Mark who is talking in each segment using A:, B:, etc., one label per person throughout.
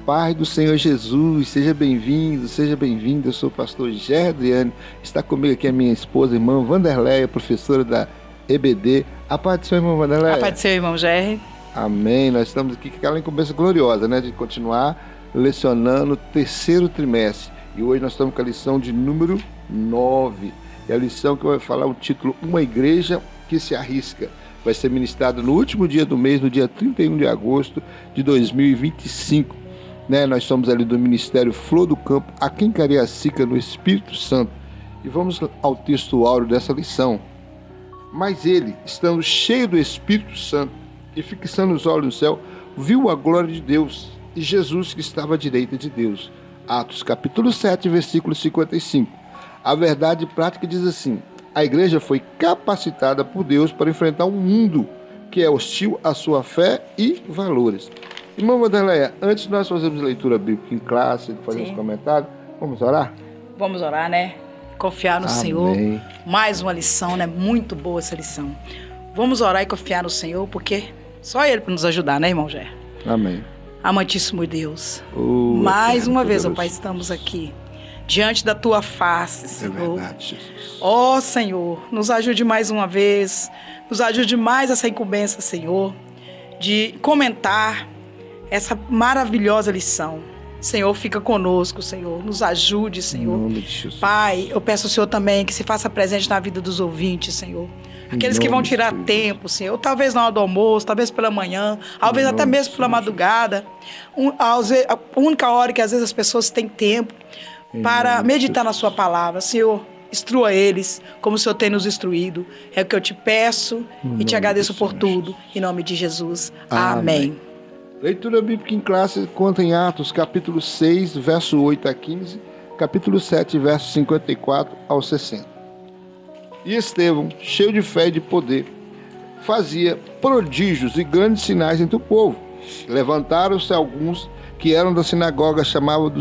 A: paz do Senhor Jesus, seja bem-vindo, seja bem-vinda. Eu sou o pastor Gerry Adriane, está comigo aqui a minha esposa, irmã Vanderleia, professora da EBD. A paz do Senhor, irmão Vanderleia.
B: A paz do Senhor, irmão Gerry.
A: Amém. Nós estamos aqui com aquela incumbência gloriosa, né, de continuar lecionando o terceiro trimestre. E hoje nós estamos com a lição de número 9. E a lição que vai falar o título Uma Igreja que se Arrisca. Vai ser ministrado no último dia do mês, no dia 31 de agosto de 2025. Né? Nós somos ali do Ministério Flor do Campo, aqui em Cariacica, no Espírito Santo. E vamos ao texto áureo dessa lição. Mas ele, estando cheio do Espírito Santo e fixando os olhos no céu, viu a glória de Deus e Jesus que estava à direita de Deus. Atos capítulo 7, versículo 55. A verdade prática diz assim: a igreja foi capacitada por Deus para enfrentar um mundo que é hostil à sua fé e valores. Irmã Vanderleia, antes de nós fazermos leitura bíblica em classe, fazer os comentários, vamos orar?
B: Vamos orar, né? Confiar no Senhor. Mais uma lição, né? Muito boa essa lição. Vamos orar e confiar no Senhor, porque só Ele para nos ajudar, né, irmão Gerry?
A: Amém.
B: Amantíssimo Deus, mais uma vez, ó Pai, estamos aqui diante da Tua face, Senhor.
A: É verdade, Jesus.
B: Ó Senhor, nos ajude mais uma vez, nos ajude mais essa incumbência, Senhor, de comentar essa maravilhosa lição. Senhor, fica conosco, Senhor, nos ajude, Senhor.
A: Em nome de Jesus.
B: Pai, eu peço ao Senhor também que se faça presente na vida dos ouvintes, Senhor. Aqueles que vão tirar tempo, Senhor, talvez na hora do almoço, talvez pela manhã, talvez até mesmo pela madrugada. A única hora que às vezes as pessoas têm tempo para meditar na sua palavra. Senhor, instrua eles como o Senhor tem nos instruído. É o que eu te peço e te agradeço por tudo. Em nome de Jesus. Amém.
A: Leitura bíblica em classe conta em Atos, capítulo 6, verso 8 a 15, capítulo 7, verso 54 ao 60. E Estevão, cheio de fé e de poder, fazia prodígios e grandes sinais entre o povo. Levantaram-se alguns que eram da sinagoga chamados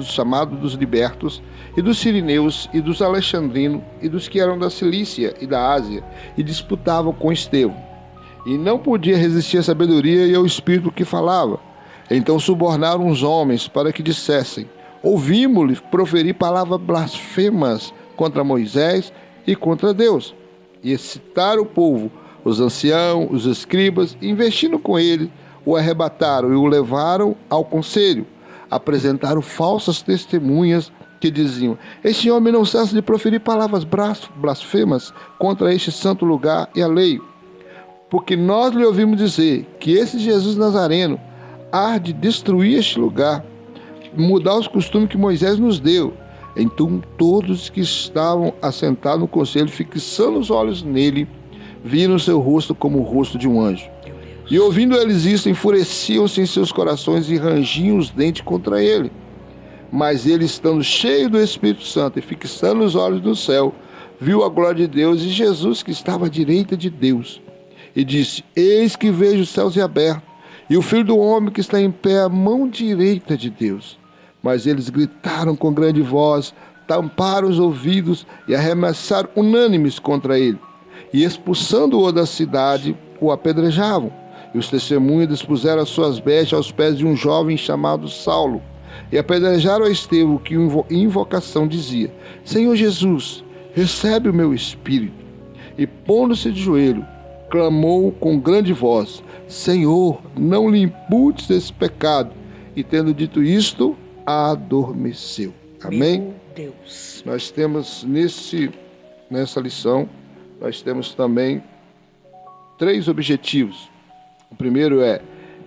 A: dos libertos, e dos sirineus, e dos alexandrinos, e dos que eram da Cilícia e da Ásia, e disputavam com Estevão. E não podia resistir à sabedoria e ao espírito que falava. Então subornaram os homens para que dissessem: ouvimos-lhe proferir palavras blasfemas contra Moisés e contra Deus. E excitaram o povo, os anciãos, os escribas, e investindo com ele, o arrebataram e o levaram ao conselho. Apresentaram falsas testemunhas que diziam: este homem não cessa de proferir palavras blasfemas contra este santo lugar e a lei. Porque nós lhe ouvimos dizer que esse Jesus Nazareno há de destruir este lugar, mudar os costumes que Moisés nos deu. Então todos que estavam assentados no conselho, fixando os olhos nele, viram seu rosto como o rosto de um anjo. E ouvindo eles isso, enfureciam-se em seus corações e rangiam os dentes contra ele. Mas ele, estando cheio do Espírito Santo e fixando os olhos no céu, viu a glória de Deus e Jesus que estava à direita de Deus. E disse: eis que vejo os céus abertos, e o Filho do Homem que está em pé à mão direita de Deus. Mas eles gritaram com grande voz, tamparam os ouvidos e arremessaram unânimes contra ele. E expulsando-o da cidade, o apedrejavam. E os testemunhas dispuseram as suas vestes aos pés de um jovem chamado Saulo. E apedrejaram a Estevão, que em invocação dizia: Senhor Jesus, recebe o meu espírito. E pondo-se de joelho, clamou com grande voz: Senhor, não lhe imputes esse pecado. E tendo dito isto, adormeceu. Amém?
B: Meu Deus.
A: Nós temos nessa lição, nós temos também 3 objetivos. O primeiro é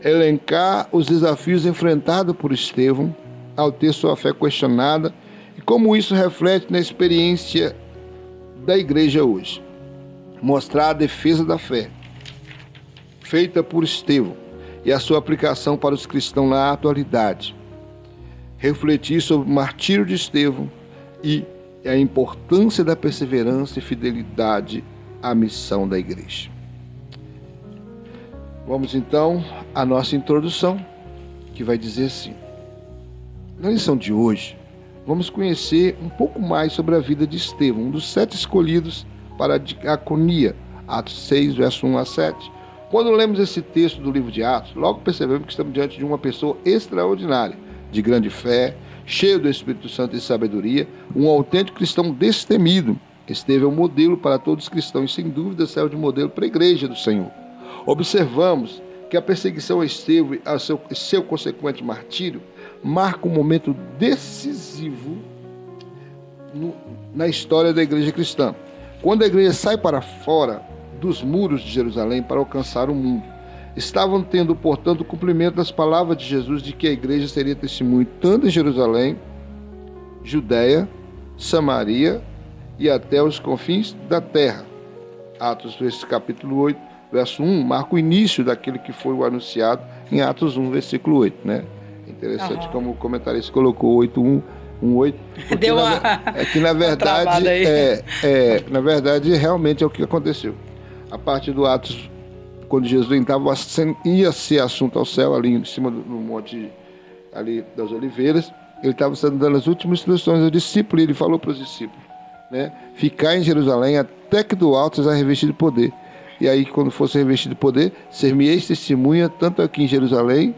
A: elencar os desafios enfrentados por Estevão ao ter sua fé questionada e como isso reflete na experiência da igreja hoje. Mostrar a defesa da fé feita por Estevão e a sua aplicação para os cristãos na atualidade. Refletir sobre o martírio de Estevão e a importância da perseverança e fidelidade à missão da igreja. Vamos então à nossa introdução, que vai dizer assim: na lição de hoje, vamos conhecer um pouco mais sobre a vida de Estevão, um dos 7 escolhidos para a diaconia, Atos 6, verso 1 a 7. Quando lemos esse texto do livro de Atos, logo percebemos que estamos diante de uma pessoa extraordinária, de grande fé, cheio do Espírito Santo e sabedoria, um autêntico cristão destemido. Estevão é um modelo para todos os cristãos e, sem dúvida, serve de modelo para a igreja do Senhor. Observamos que a perseguição a Estevão e seu consequente martírio marca um momento decisivo na história da igreja cristã, quando a igreja sai para fora dos muros de Jerusalém para alcançar o mundo. Estavam tendo, portanto, o cumprimento das palavras de Jesus de que a igreja seria testemunho tanto em Jerusalém, Judéia, Samaria e até os confins da terra. Atos, capítulo 8, verso 1, marca o início daquele que foi o anunciado em Atos 1, versículo 8, né? Interessante como o comentarista colocou 8:1, 1:8.
B: Deu uma...
A: É que na verdade, na verdade, realmente é o que aconteceu. A parte do Atos, quando Jesus ia ser assunto ao céu, ali em cima do monte ali das Oliveiras, ele estava dando as últimas instruções aos discípulos, e ele falou para os discípulos, né? Ficar em Jerusalém até que do alto seja revestido de poder. E aí, quando fosse revestido de poder, ser-me-eis testemunha tanto aqui em Jerusalém,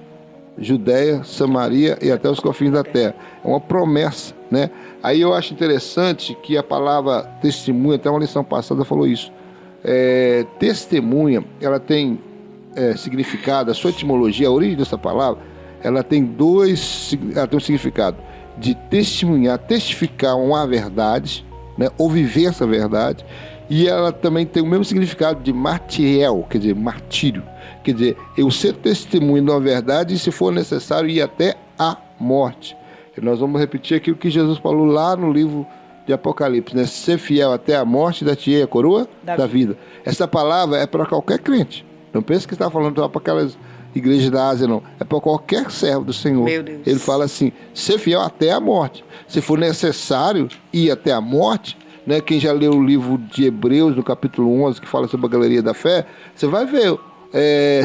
A: Judéia, Samaria e até os confins da terra. É uma promessa, né? Aí eu acho interessante que a palavra testemunha, até uma lição passada falou isso. Testemunha, ela tem significado, a sua etimologia, a origem dessa palavra, ela tem um significado de testemunhar, testificar uma verdade, né? Ou viver essa verdade, e ela também tem o mesmo significado de martiriel, quer dizer, martírio. Quer dizer, eu ser testemunho de uma verdade e, se for necessário, ir até a morte. E nós vamos repetir aquilo que Jesus falou lá no livro de Apocalipse, né? Ser fiel até a morte, dar-te-ei a coroa da vida. Essa palavra é para qualquer crente. Não pense que está falando só para aquelas igrejas da Ásia, não. É para qualquer servo do Senhor.
B: Meu Deus.
A: Ele fala assim, ser fiel até a morte. Se for necessário ir até a morte, né? Quem já leu o livro de Hebreus, no capítulo 11, que fala sobre a galeria da fé, você vai ver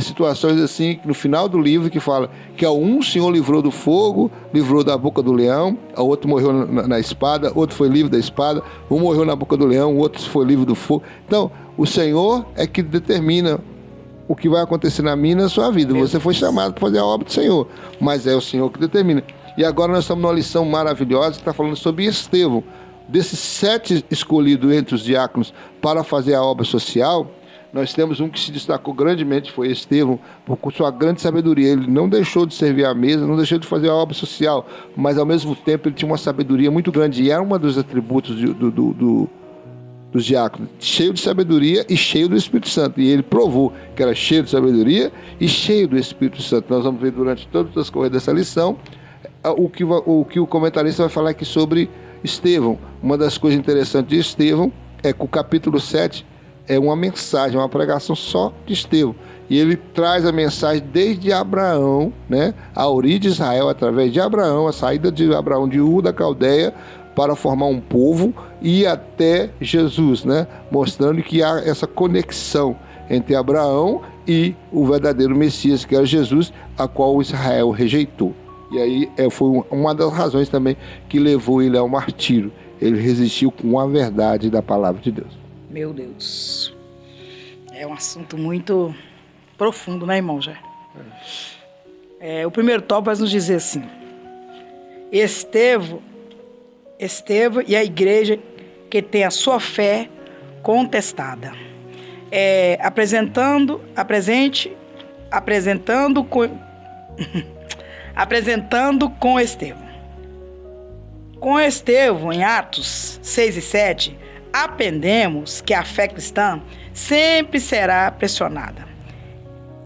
A: situações assim, no final do livro, que fala que a um o Senhor livrou do fogo, livrou da boca do leão, a outro morreu na espada, outro foi livre da espada, um morreu na boca do leão, o outro foi livre do fogo. Então, o Senhor é que determina o que vai acontecer na minha e na sua vida. Você foi chamado para fazer a obra do Senhor, mas é o Senhor que determina. E agora nós estamos numa lição maravilhosa que está falando sobre Estevão. Desses 7 escolhidos entre os diáconos para fazer a obra social, nós temos um que se destacou grandemente, foi Estevão, por sua grande sabedoria. Ele não deixou de servir à mesa, não deixou de fazer a obra social, mas ao mesmo tempo ele tinha uma sabedoria muito grande, e era um dos atributos dos diáconos, cheio de sabedoria e cheio do Espírito Santo. E ele provou que era cheio de sabedoria e cheio do Espírito Santo. Nós vamos ver durante todas as coisas dessa lição o que o comentarista vai falar aqui sobre Estevão. Uma das coisas interessantes de Estevão é que o capítulo 7 é uma mensagem, uma pregação só de Estevão. E ele traz a mensagem desde Abraão, né? A origem de Israel através de Abraão, a saída de Abraão de Ur da Caldeia para formar um povo, e até Jesus, né? Mostrando que há essa conexão entre Abraão e o verdadeiro Messias, que era Jesus, a qual Israel rejeitou. E aí foi uma das razões também que levou ele ao martírio. Ele resistiu com a verdade da palavra de Deus.
B: Meu Deus. É um assunto muito profundo, né, irmão? Já. O primeiro tópico vai nos dizer assim: Estevão e a igreja que tem a sua fé contestada. Apresentando com Estevão. Com Estevão, em Atos 6 e 7, aprendemos que a fé cristã sempre será pressionada.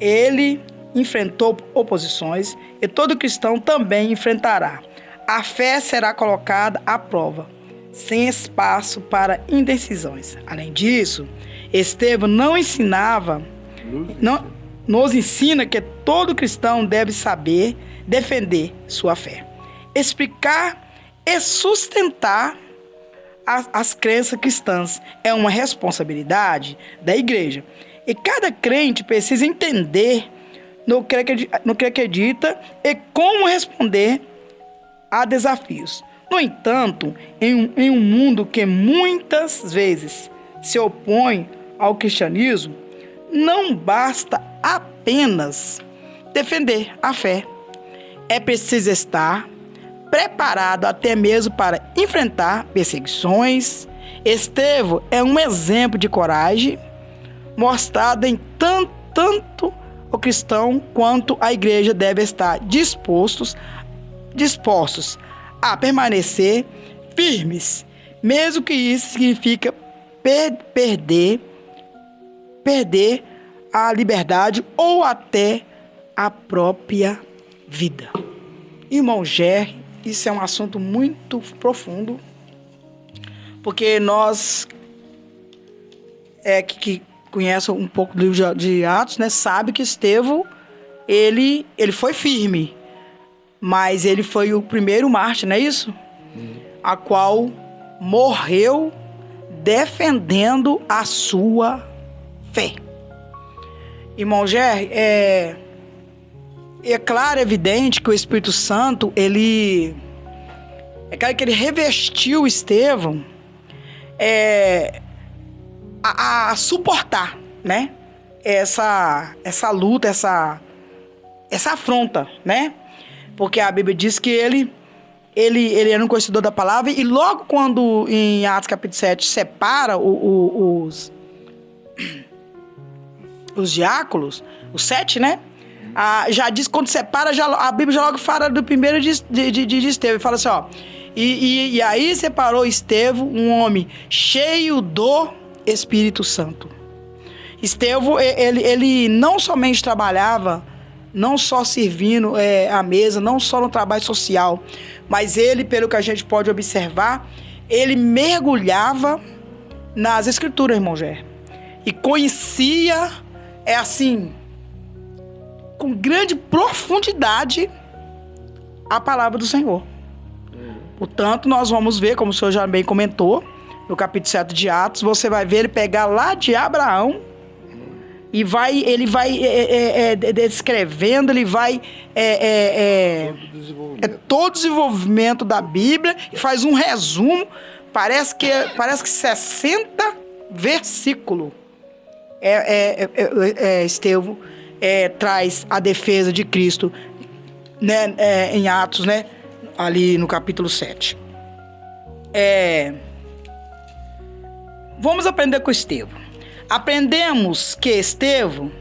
B: Ele enfrentou oposições e todo cristão também enfrentará. A fé será colocada à prova, sem espaço para indecisões. Além disso, Estevão nos ensina que todo cristão deve saber defender sua fé, explicar e sustentar as crenças cristãs. É uma responsabilidade da igreja. E cada crente precisa entender no que acredita e como responder a desafios. No entanto, em um mundo que muitas vezes se opõe ao cristianismo, não basta apenas defender a fé. É preciso estar preparado até mesmo para enfrentar perseguições. Estevão é um exemplo de coragem, mostrado em tanto o cristão quanto a igreja deve estar dispostos a permanecer firmes, mesmo que isso significa perder a liberdade ou até a própria vida. Irmão Ger, isso é um assunto muito profundo, porque nós que conhece um pouco do livro de Atos, né, sabe que Estevão, ele foi firme, mas ele foi o primeiro mártir, não é isso? A qual morreu defendendo a sua fé. Irmão Ger, é claro, é evidente que o Espírito Santo, é claro que ele revestiu Estevão a suportar, né? Essa luta, essa afronta, né? Porque a Bíblia diz que ele era um conhecedor da palavra, e logo quando em Atos capítulo 7 separa os diáconos, os 7, né? Já diz, quando separa, a Bíblia já logo fala do primeiro de Estevão, e fala assim, ó, e aí separou Estevão, um homem cheio do Espírito Santo. Estevão, ele não somente trabalhava, não só servindo à mesa, não só no trabalho social, mas ele, pelo que a gente pode observar, ele mergulhava nas Escrituras, irmão Ger, e conhecia, com grande profundidade, a palavra do Senhor. Portanto, nós vamos ver, como o senhor já bem comentou, no capítulo 7 de Atos, você vai ver ele pegar lá de Abraão, e ele vai descrevendo, ele vai todo o desenvolvimento da Bíblia, e faz um resumo, parece que 60 versículos. Estevão traz a defesa de Cristo, né, em Atos, né, ali no capítulo 7. Vamos aprender com Estevão. Aprendemos que Estevão,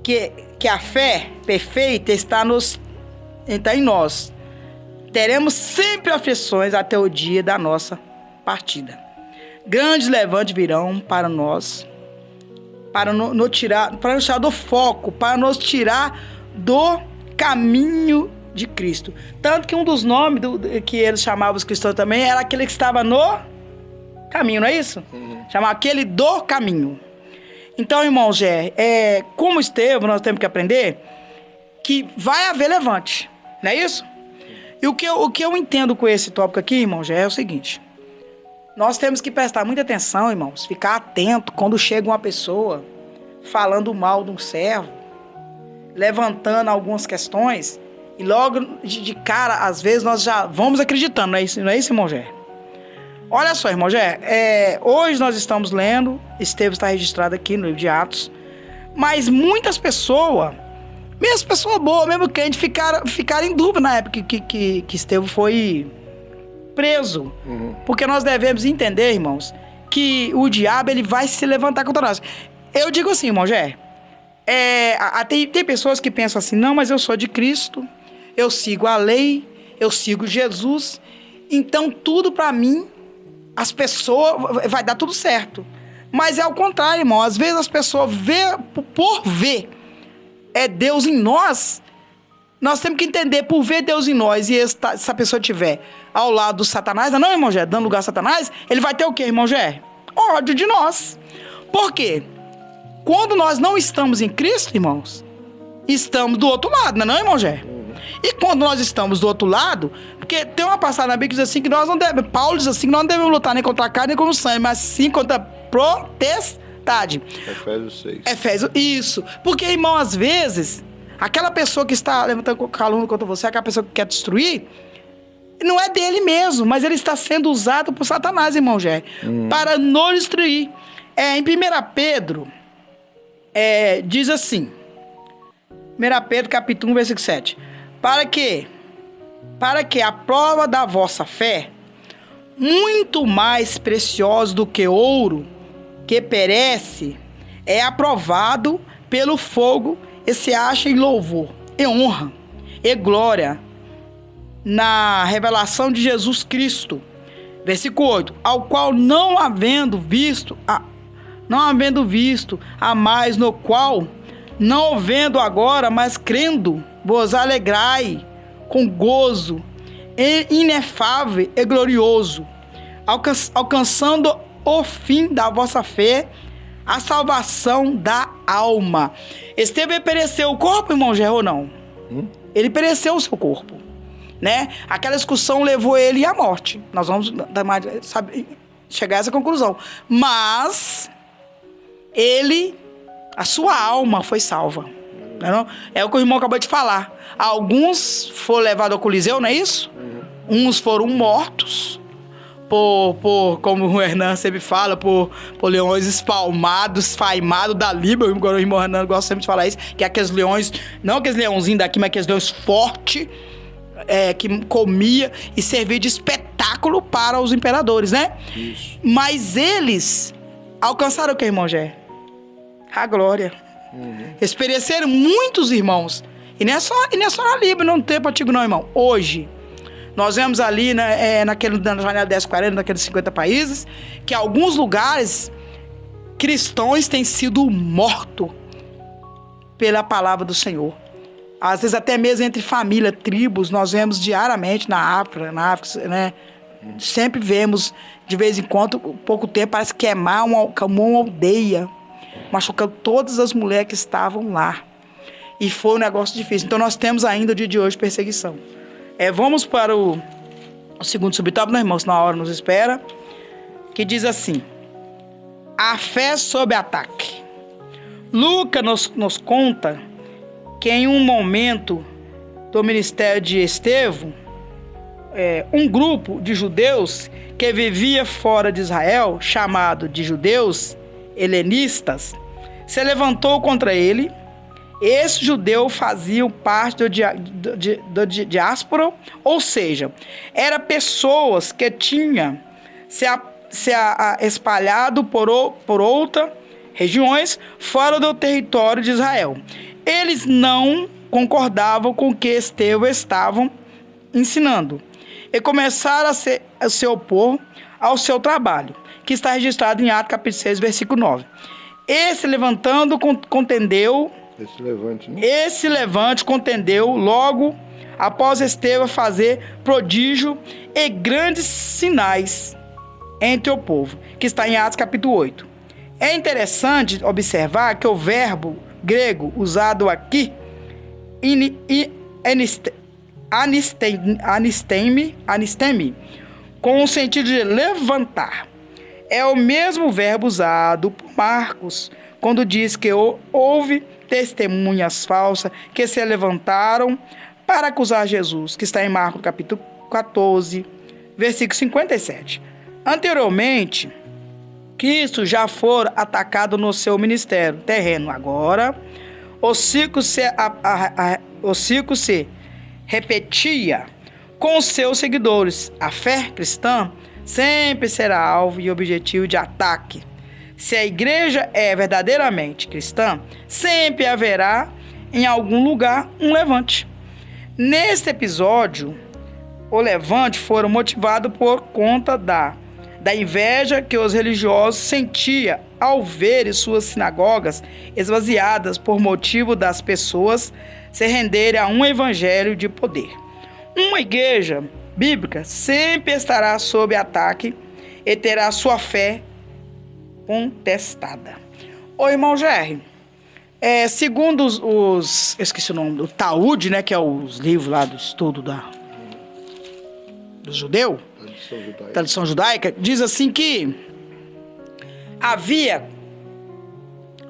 B: que a fé perfeita está em nós. Teremos sempre aflições até o dia da nossa partida. Grandes levantes virão para nós, para nos tirar do foco, para nos tirar do caminho de Cristo. Tanto que um dos nomes que eles chamavam os cristãos também era aquele que estava no caminho, não é isso? Chamava aquele do caminho. Então, irmão Ger, como Estevão, nós temos que aprender que vai haver levante, não é isso? E o que eu entendo com esse tópico aqui, irmão Ger, é o seguinte: nós temos que prestar muita atenção, irmãos, ficar atento quando chega uma pessoa falando mal de um servo, levantando algumas questões, e logo de cara, às vezes, nós já vamos acreditando, não é isso, irmão Ger? Olha só, irmão Ger, hoje nós estamos lendo, Estevão está registrado aqui no livro de Atos, mas muitas pessoas, mesmo pessoas boas, mesmo crente, ficaram em dúvida na época que Estevão foi preso. Porque nós devemos entender, irmãos, que o diabo ele vai se levantar contra nós. Eu digo assim, irmão Ger, tem pessoas que pensam assim, não, mas eu sou de Cristo, eu sigo a lei, eu sigo Jesus, então tudo para mim, as pessoas, vai dar tudo certo. Mas é ao contrário, irmão. Às vezes as pessoas por ver Deus em nós temos que entender, por ver Deus em nós, e se a pessoa estiver ao lado do Satanás, não, irmão Ger, dando lugar a Satanás, ele vai ter o quê, irmão Ger? Ódio de nós. Por quê? Quando nós não estamos em Cristo, irmãos, estamos do outro lado, não é, irmão Ger? E quando nós estamos do outro lado, porque tem uma passagem na Bíblia que diz assim que nós não devemos, Paulo diz assim que nós não devemos lutar nem contra a carne nem contra o sangue, mas sim contra a potestade. Efésios 6. Isso. Porque, irmão, às vezes, aquela pessoa que está levantando calúnia contra você, aquela pessoa que quer destruir, não é dele mesmo, mas ele está sendo usado por Satanás, irmão Ger, para nos destruir. Em 1 Pedro, diz assim, 1 Pedro capítulo 1, versículo 7, para que para que a prova da vossa fé, muito mais preciosa do que ouro, que perece, é aprovado pelo fogo e se acha em louvor, e honra, e glória, na revelação de Jesus Cristo. Versículo 8. Ao qual não havendo visto, a mais, no qual, não vendo agora, mas crendo, vos alegrai com gozo inefável e glorioso, alcançando o fim da vossa fé, a salvação da alma. Estevão pereceu o corpo, irmão Gerro, ou não? Ele pereceu o seu corpo, né? Aquela discussão levou ele à morte. Nós vamos chegar a essa conclusão. Mas a sua alma foi salva. Não? É o que o irmão acabou de falar. Alguns foram levados ao Coliseu, não é isso? Uns foram mortos como o Hernan sempre fala, por leões esfaimados da Líbia. O irmão Hernan gosta sempre de falar isso, que é aqueles leões, não aqueles leãozinhos daqui, mas aqueles leões fortes, que comia e servia de espetáculo para os imperadores, né? Isso. Mas eles alcançaram o que, irmão Gé? A glória. Eles pereceram muitos irmãos. E não é só na Líbia, não tem tempo antigo não, irmão. Hoje, nós vemos ali, né, na janela 1040, naqueles 50 países, que alguns lugares cristãos têm sido mortos pela palavra do Senhor. Às vezes até mesmo entre família, tribos, nós vemos diariamente na África, né? Sempre vemos, de vez em quando, pouco tempo, parece queimar uma aldeia, machucando todas as mulheres que estavam lá. E foi um negócio difícil. Então nós temos ainda o dia de hoje perseguição. Vamos para o segundo subtópico, né, irmãos? Na hora nos espera. Que diz assim: a fé sob ataque. Lucas nos conta que em um momento do ministério de Estevão, um grupo de judeus que vivia fora de Israel, chamado de judeus helenistas, se levantou contra ele. Esses judeus faziam parte do diáspora, ou seja, eram pessoas que tinham se espalhado por outras regiões fora do território de Israel. Eles não concordavam com o que Estevão estava ensinando e começaram a se opor ao seu trabalho, que está registrado em Atos capítulo 6, versículo 9. Esse levante contendeu logo após Estevão fazer prodígio e grandes sinais entre o povo, que está em Atos capítulo 8. É interessante observar que o verbo grego usado aqui, anistemi, com o sentido de levantar, é o mesmo verbo usado por Marcos quando diz que houve testemunhas falsas que se levantaram para acusar Jesus, que está em Marcos capítulo 14, versículo 57. Anteriormente, Cristo já fora atacado no seu ministério terreno. Agora, o ciclo se repetia com seus seguidores. A fé cristã sempre será alvo e objetivo de ataque. Se a igreja é verdadeiramente cristã, sempre haverá em algum lugar um levante. Neste episódio, o levante foi motivado por conta da inveja que os religiosos sentiam ao ver suas sinagogas esvaziadas por motivo das pessoas se renderem a um evangelho de poder. Uma igreja bíblica sempre estará sob ataque e terá sua fé contestada. Ô irmão Jerry, segundo eu esqueci o nome do Talmud, né, que é os livros lá do estudo do judeu, tradição judaica, diz assim que havia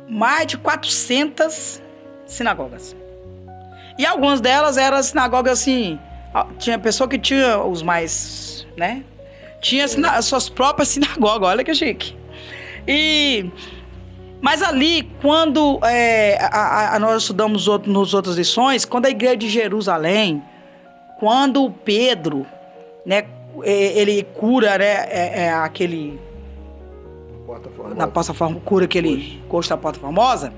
B: mais de 400 sinagogas. E algumas delas eram sinagogas assim, tinha pessoa que tinha os mais, né? Tinha as suas próprias sinagogas, olha que chique. Mas ali, quando nós estudamos nas outras lições, quando a igreja de Jerusalém quando Pedro, né, ele cura, né, aquele... Na Porta Formosa, cura aquele coxo da Porta Formosa,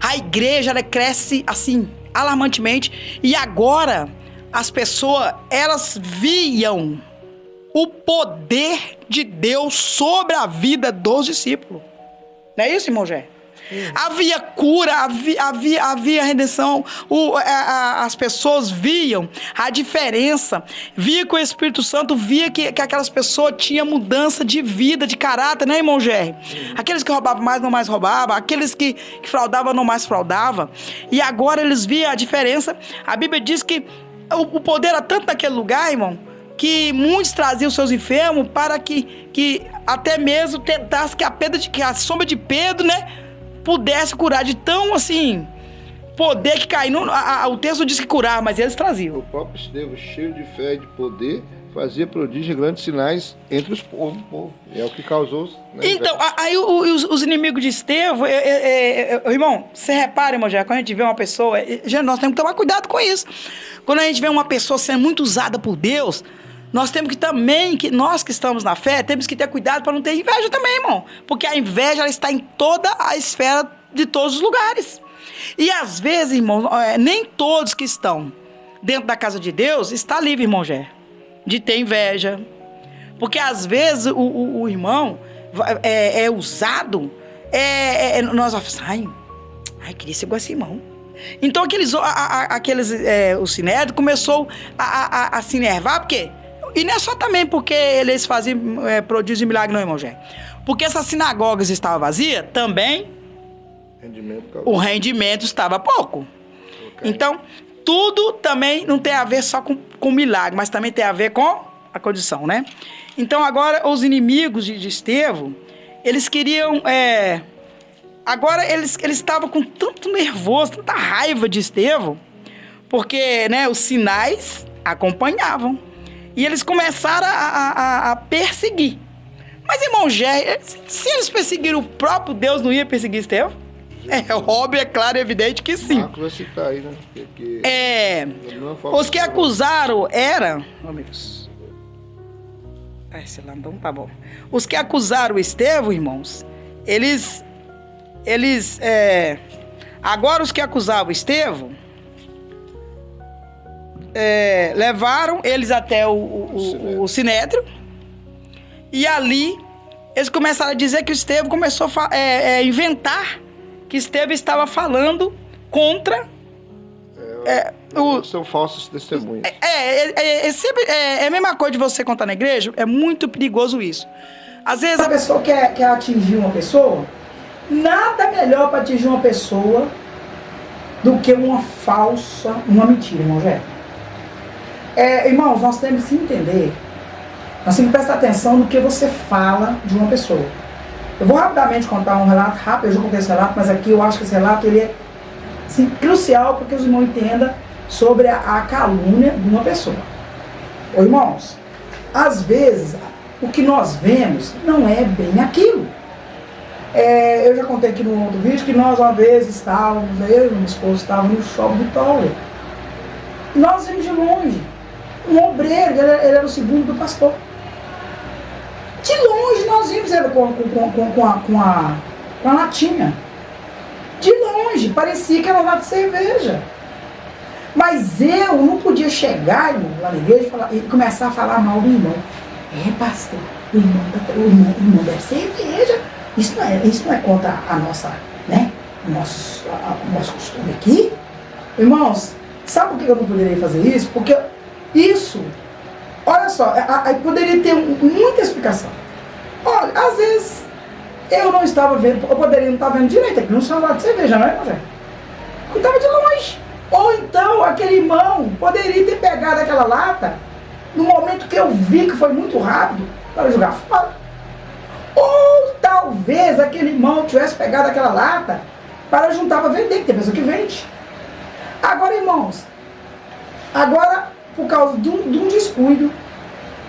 B: a igreja, ela cresce assim, alarmantemente, e agora as pessoas, elas viam o poder de Deus sobre a vida dos discípulos. Não é isso, irmão Gé? Havia cura, havia redenção, as pessoas viam a diferença, via que o Espírito Santo via que aquelas pessoas tinham mudança de vida, de caráter, né, irmão Gé? Aqueles que roubavam mais, não mais roubavam, aqueles que fraudavam, não mais fraudavam, e agora eles viam a diferença. A Bíblia diz que o poder era tanto naquele lugar, irmão, que muitos traziam seus enfermos para que até mesmo tentasse que a sombra de Pedro, né, pudesse curar, de tão, assim, poder que caiu. O texto diz que curar, mas eles traziam.
A: O próprio Estevão, cheio de fé e de poder, fazia prodígios e grandes sinais entre os povos. É o que causou... Né,
B: então, aí os inimigos de Estevão, irmão, você repara, irmão, já, quando a gente vê uma pessoa... Já, nós temos que tomar cuidado com isso. Quando a gente vê uma pessoa sendo muito usada por Deus, nós temos que também, nós que estamos na fé, temos que ter cuidado para não ter inveja também, irmão. Porque a inveja, ela está em toda a esfera de todos os lugares. E às vezes, irmão, nem todos que estão dentro da casa de Deus está livre, irmão Gé, de ter inveja. Porque às vezes o irmão é usado, nós vamos falar, ai, queria ser igual esse irmão. Então o Sinédrio começou a se enervar, porque... E não é só também porque eles faziam prodígio e milagre, não, irmão Gé. Porque essas sinagogas estavam vazias, também o rendimento estava pouco. Okay. Então, tudo também não tem a ver só com milagre, mas também tem a ver com a condição, né? Então, agora, os inimigos de Estevão, eles queriam... Agora, eles estavam com tanto nervoso, tanta raiva de Estevão, porque, né, os sinais acompanhavam. E eles começaram a perseguir. Mas, irmão Gé, se eles perseguiram o próprio Deus, não ia perseguir Estevão? Óbvio, é claro, é evidente que sim.
A: Marcos vai citar aí, né? Porque
B: os que acusaram eram... Oh, meu Deus. Esse lambão tá bom. Os que acusaram Estevão, irmãos, agora os que acusavam Estevão, levaram eles até o Sinédrio, e ali eles começaram a dizer que o Estevão começou a inventar que Estevão estava falando contra...
A: são falsos testemunhos.
B: É a mesma coisa de você contar na igreja, é muito perigoso isso. Às vezes a pessoa quer atingir uma pessoa, nada melhor para atingir uma pessoa do que uma mentira, irmão Gé. Irmãos, nós temos que entender, nós temos que prestar atenção no que você fala de uma pessoa. Eu vou rapidamente contar um relato rápido, eu já contei esse relato, mas aqui eu acho que esse relato ele é assim, crucial para que os irmãos entendam sobre a calúnia de uma pessoa. Irmãos, às vezes o que nós vemos não é bem aquilo. Eu já contei aqui no outro vídeo que nós uma vez estávamos, eu e minha esposa estávamos no Shopping Vitória. E nós vimos de longe um obreiro, ele era o segundo do pastor. De longe nós vimos ele com a latinha. De longe, parecia que era uma lata de cerveja. Mas eu não podia chegar, irmão, lá na igreja e começar a falar mal do irmão. Pastor, o irmão deve cerveja. Isso não é contra a nossa, né? O nosso costume aqui. Irmãos, sabe por que eu não poderia fazer isso? Porque isso, olha só, aí poderia ter muita explicação. Olha, às vezes eu não estava vendo, eu poderia não estar vendo direito, aqui não são lá de cerveja, não é, irmão? Eu estava de longe. Ou então aquele irmão poderia ter pegado aquela lata no momento que eu vi que foi muito rápido para jogar fora. Ou talvez aquele irmão tivesse pegado aquela lata para juntar para vender, que tem pessoa que vende. Agora, irmãos, por causa de um descuido,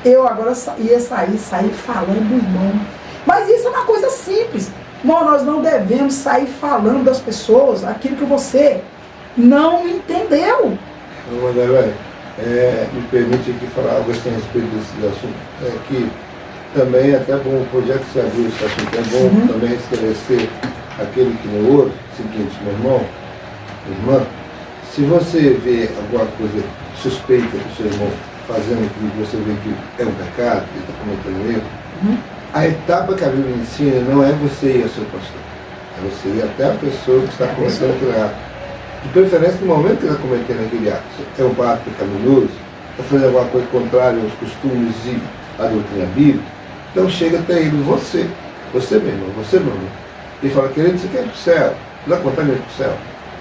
B: eu agora ia sair falando do irmão. Mas isso é uma coisa simples. Irmão, nós não devemos sair falando das pessoas aquilo que você não entendeu.
A: Me permite aqui falar algo assim a respeito desse assunto, que também é até bom, já que você abriu esse assunto, é bom também esclarecer aquele que no outro, seguinte, meu irmão, minha irmã, se você vê alguma coisa suspeita do seu irmão fazendo que você vê que é um pecado, que ele está cometendo um erro, a etapa que a Bíblia ensina não é você ir ao seu pastor, é você ir até a pessoa que está cometendo aquele ato. De preferência, no momento que ele está cometendo aquele ato, é um ato pecaminoso, está fazendo alguma coisa contrária aos costumes e à doutrina bíblica, então chega até ele, você meu irmão, meu irmão, e fala, querido, você quer ir para o céu? Não dá conta mesmo para o céu?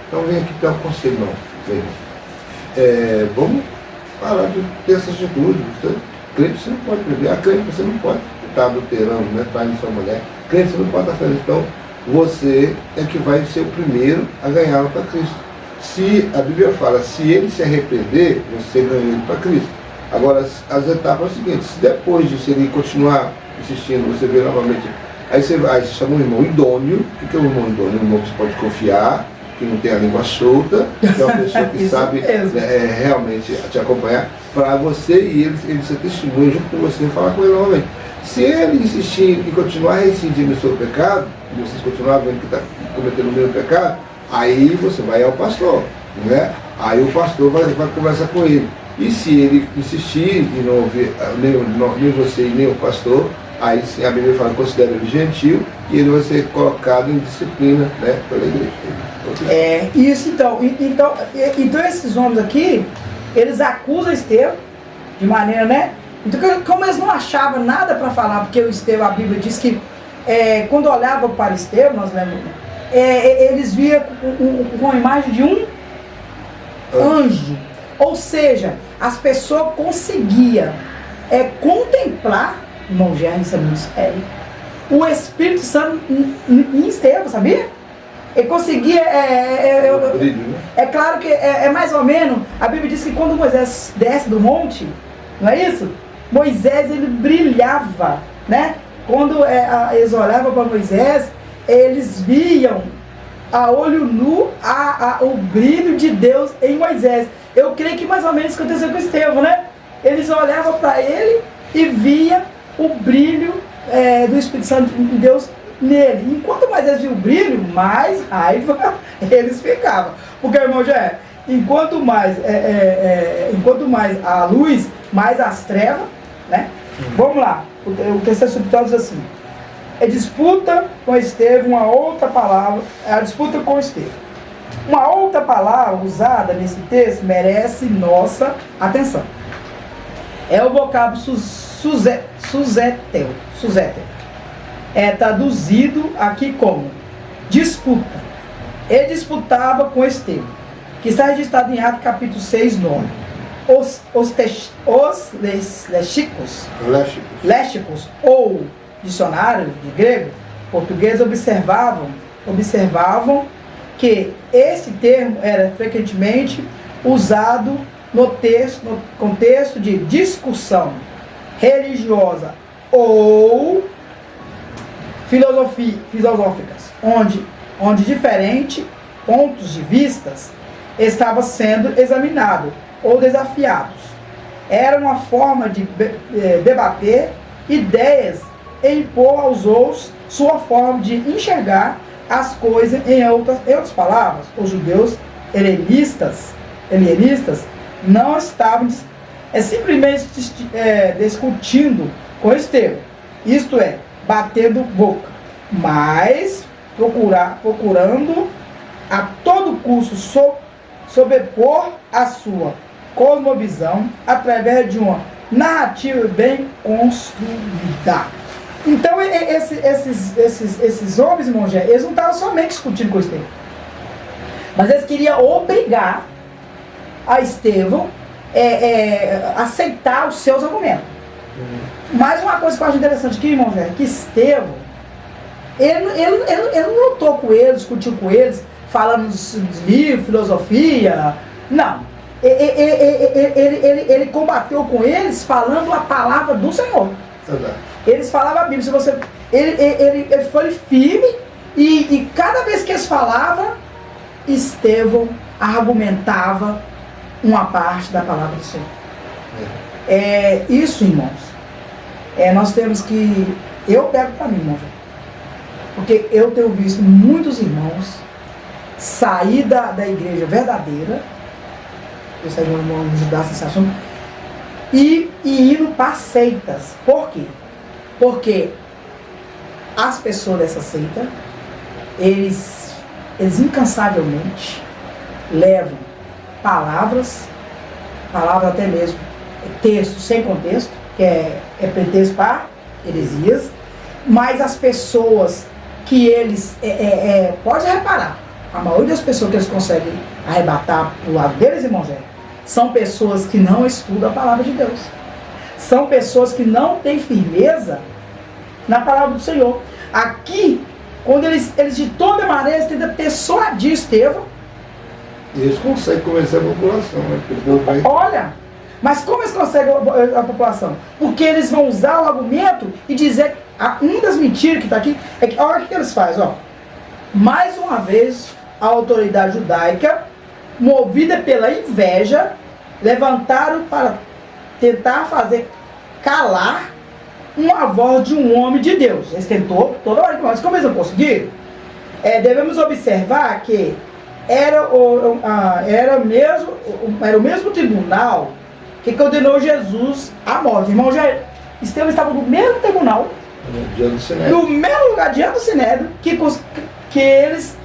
A: Então vem aqui dar um conselho, não, meu irmão. Vamos parar de ter essa atitude. Crente você não pode beber, a crente você não pode estar adulterando, né, traindo sua mulher, crente você não pode estar fazendo. Então você é que vai ser o primeiro a ganhá-lo para Cristo. Se a Bíblia fala, se ele se arrepender, você ganha ele para Cristo. Agora, as etapas são as seguintes: se depois disso ele continuar insistindo, você vê novamente, aí você chama um irmão idôneo. O que é um irmão idôneo? Um irmão que você pode confiar, que não tem a língua solta, que é uma pessoa que sabe realmente te acompanhar, para você e ele ser testemunho junto com você e falar com ele novamente. Se ele insistir e continuar reincidindo no seu pecado, e vocês continuarem vendo que está cometendo o mesmo pecado, aí você vai ao pastor, né? Aí o pastor vai conversar com ele. E se ele insistir e não ouvir nem você e nem o pastor, aí sim a Bíblia fala, considera ele gentil e ele vai ser colocado em disciplina, né, pela igreja.
B: Isso então esses homens aqui, eles acusam Estevão de maneira, né? Então, como eles não achavam nada para falar, porque o Estevão, a Bíblia diz que quando olhavam para Estevão, nós lembramos, eles viam com a imagem de um anjo. Ou seja, as pessoas conseguiam contemplar, irmão Jean, isso é muito sério, o Espírito Santo em Estevão, sabia? Ele conseguia. É claro que é mais ou menos. A Bíblia diz que quando Moisés desce do monte, não é isso? Moisés, ele brilhava, né? Quando eles olhavam para Moisés, eles viam a olho nu o brilho de Deus em Moisés. Eu creio que mais ou menos isso aconteceu com Estevão, né? Eles olhavam para ele e via o brilho do Espírito Santo de Deus nele. Enquanto mais eles viam o brilho, mais raiva eles ficavam. Porque, irmão, enquanto mais a luz, mais as trevas, né? Vamos lá, o terceiro subtítulo diz assim: disputa com Estevão, uma outra palavra, a disputa com Estevão. Uma outra palavra usada nesse texto merece nossa atenção. É o vocábulo suzetel. É traduzido aqui como disputa. Ele disputava com Estevão, que está registrado em Atos capítulo 6, 9. Os léxicos, ou dicionários de grego, português, observavam que esse termo era frequentemente usado no contexto de discussão religiosa ou filosóficas, onde diferentes pontos de vistas estavam sendo examinados ou desafiados. Era uma forma de debater ideias e impor aos outros sua forma de enxergar as coisas. Em outras palavras, os judeus helenistas não estavam simplesmente discutindo com Estevão, isto é, batendo boca, mas procurando a todo custo sobrepor a sua cosmovisão através de uma narrativa bem construída. Então esses homens, irmão, eles não estavam somente discutindo com Estevão, mas eles queriam obrigar a Estevão aceitar os seus argumentos. Mais uma coisa que eu acho interessante aqui, irmão, que Estevão, ele não lutou com eles, discutiu com eles, falando de livro, filosofia, não. Ele combateu com eles falando a palavra do Senhor. Eles falavam a Bíblia. Se você, ele foi firme e cada vez que eles falavam, Estevão argumentava uma parte da palavra do Senhor. Isso, irmãos, nós temos que... Eu pego para mim, irmão, porque eu tenho visto muitos irmãos sair da igreja verdadeira, eu saí no irmão ajudar esse assunto, e indo para seitas. Por quê? Porque as pessoas dessa seita, eles incansavelmente levam palavras até mesmo, texto sem contexto, que é pretexto para heresias, mas as pessoas que eles, pode reparar, a maioria das pessoas que eles conseguem arrebatar pro lado deles, irmão Jé, são pessoas que não estudam a palavra de Deus. São pessoas que não têm firmeza na palavra do Senhor. Aqui, quando eles de toda maneira, eles tentam persuadir Estevão.
A: E eles conseguem convencer a população, né?
B: Olha, mas como eles conseguem a população? Porque eles vão usar o argumento e dizer, uma das mentiras que está aqui, é que olha o que eles fazem, ó. Mais uma vez, a autoridade judaica, movida pela inveja, levantaram para tentar fazer calar uma voz de um homem de Deus. Eles tentou toda hora, mas como eles não conseguiram, devemos observar que era o mesmo tribunal que condenou Jesus à morte. Irmão, Estevão estava no mesmo tribunal, no mesmo lugar, diante do Sinédrio, que eles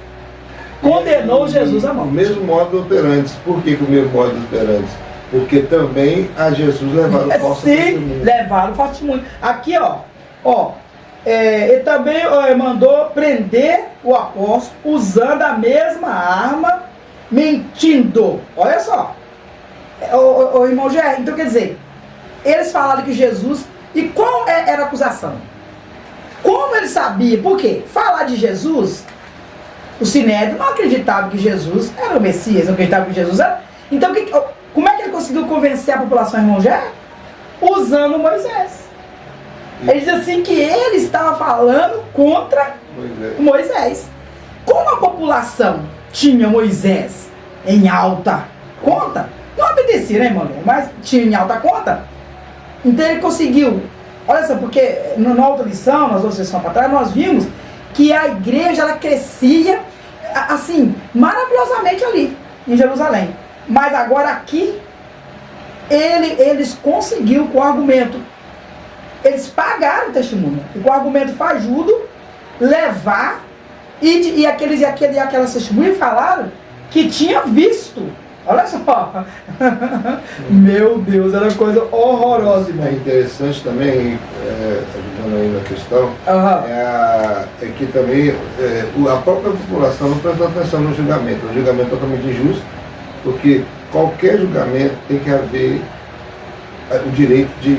B: condenou Jesus à morte.
A: O mesmo modo operante. Por que o mesmo modo operante? Porque também a Jesus levaram o falso testemunho.
B: Sim, levaram o falso testemunho. Aqui, ele também mandou prender o apóstolo usando a mesma arma, mentindo. Olha só. O irmão Jair, então quer dizer, eles falaram que Jesus... E qual era a acusação? Como ele sabia? Por quê? Falar de Jesus, o Sinédrio não acreditava que Jesus era o Messias, não acreditava que Jesus era... Então, como é que ele conseguiu convencer a população, irmão Jair? Usando Moisés. Ele diz assim que ele estava falando contra Moisés. Como a população tinha Moisés em alta conta, não obedecia, né, irmão? Mas tinha em alta conta. Então ele conseguiu. Olha só, porque na outra lição, nas outras lições para trás, nós vimos que a igreja, ela crescia, assim, maravilhosamente ali, em Jerusalém. Mas agora aqui, eles conseguiram com o argumento. Eles pagaram o testemunho. E com o argumento fajudo, levar, e aquelas testemunhas falaram que tinha visto. Olha só. Meu Deus, era uma coisa horrorosa, irmão.
A: É interessante também, ajudando aí na questão, é que também a própria população não prestou atenção no julgamento. O julgamento é totalmente injusto, porque qualquer julgamento tem que haver o direito de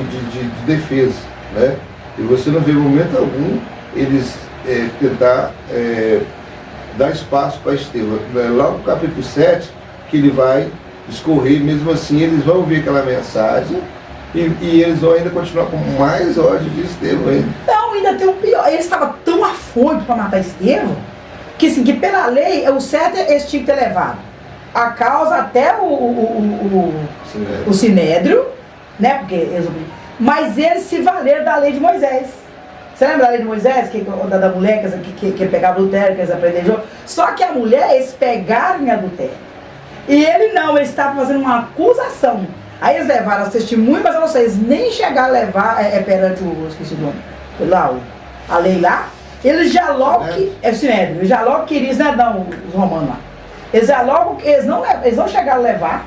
A: defesa, né? E você não vê em momento algum eles tentar dar espaço para Estevão. Lá no capítulo 7, que ele vai discorrer, mesmo assim eles vão ver aquela mensagem e eles vão ainda continuar com mais ódio de Estevão ainda.
B: Não, ainda tem um pior. Ele estava tão afoito para matar Estevão que, assim, que pela lei, o certo eles tinham que ter levado a causa até o Sinédrio, né? Porque mas eles se valeram da lei de Moisés. Você lembra da lei de Moisés, da mulher que pegava adultério, que eles aprenderam? Só que a mulher, eles pegaram em adultério. E ele não, ele estava fazendo uma acusação. Aí eles levaram as testemunhas, mas não sei, eles nem chegaram a levar perante esqueci o nome, lá, a lei lá. Eles já logo Sinédrio, eles já logo queriam, não, os romanos lá. Eles já logo, eles não chegaram a levar.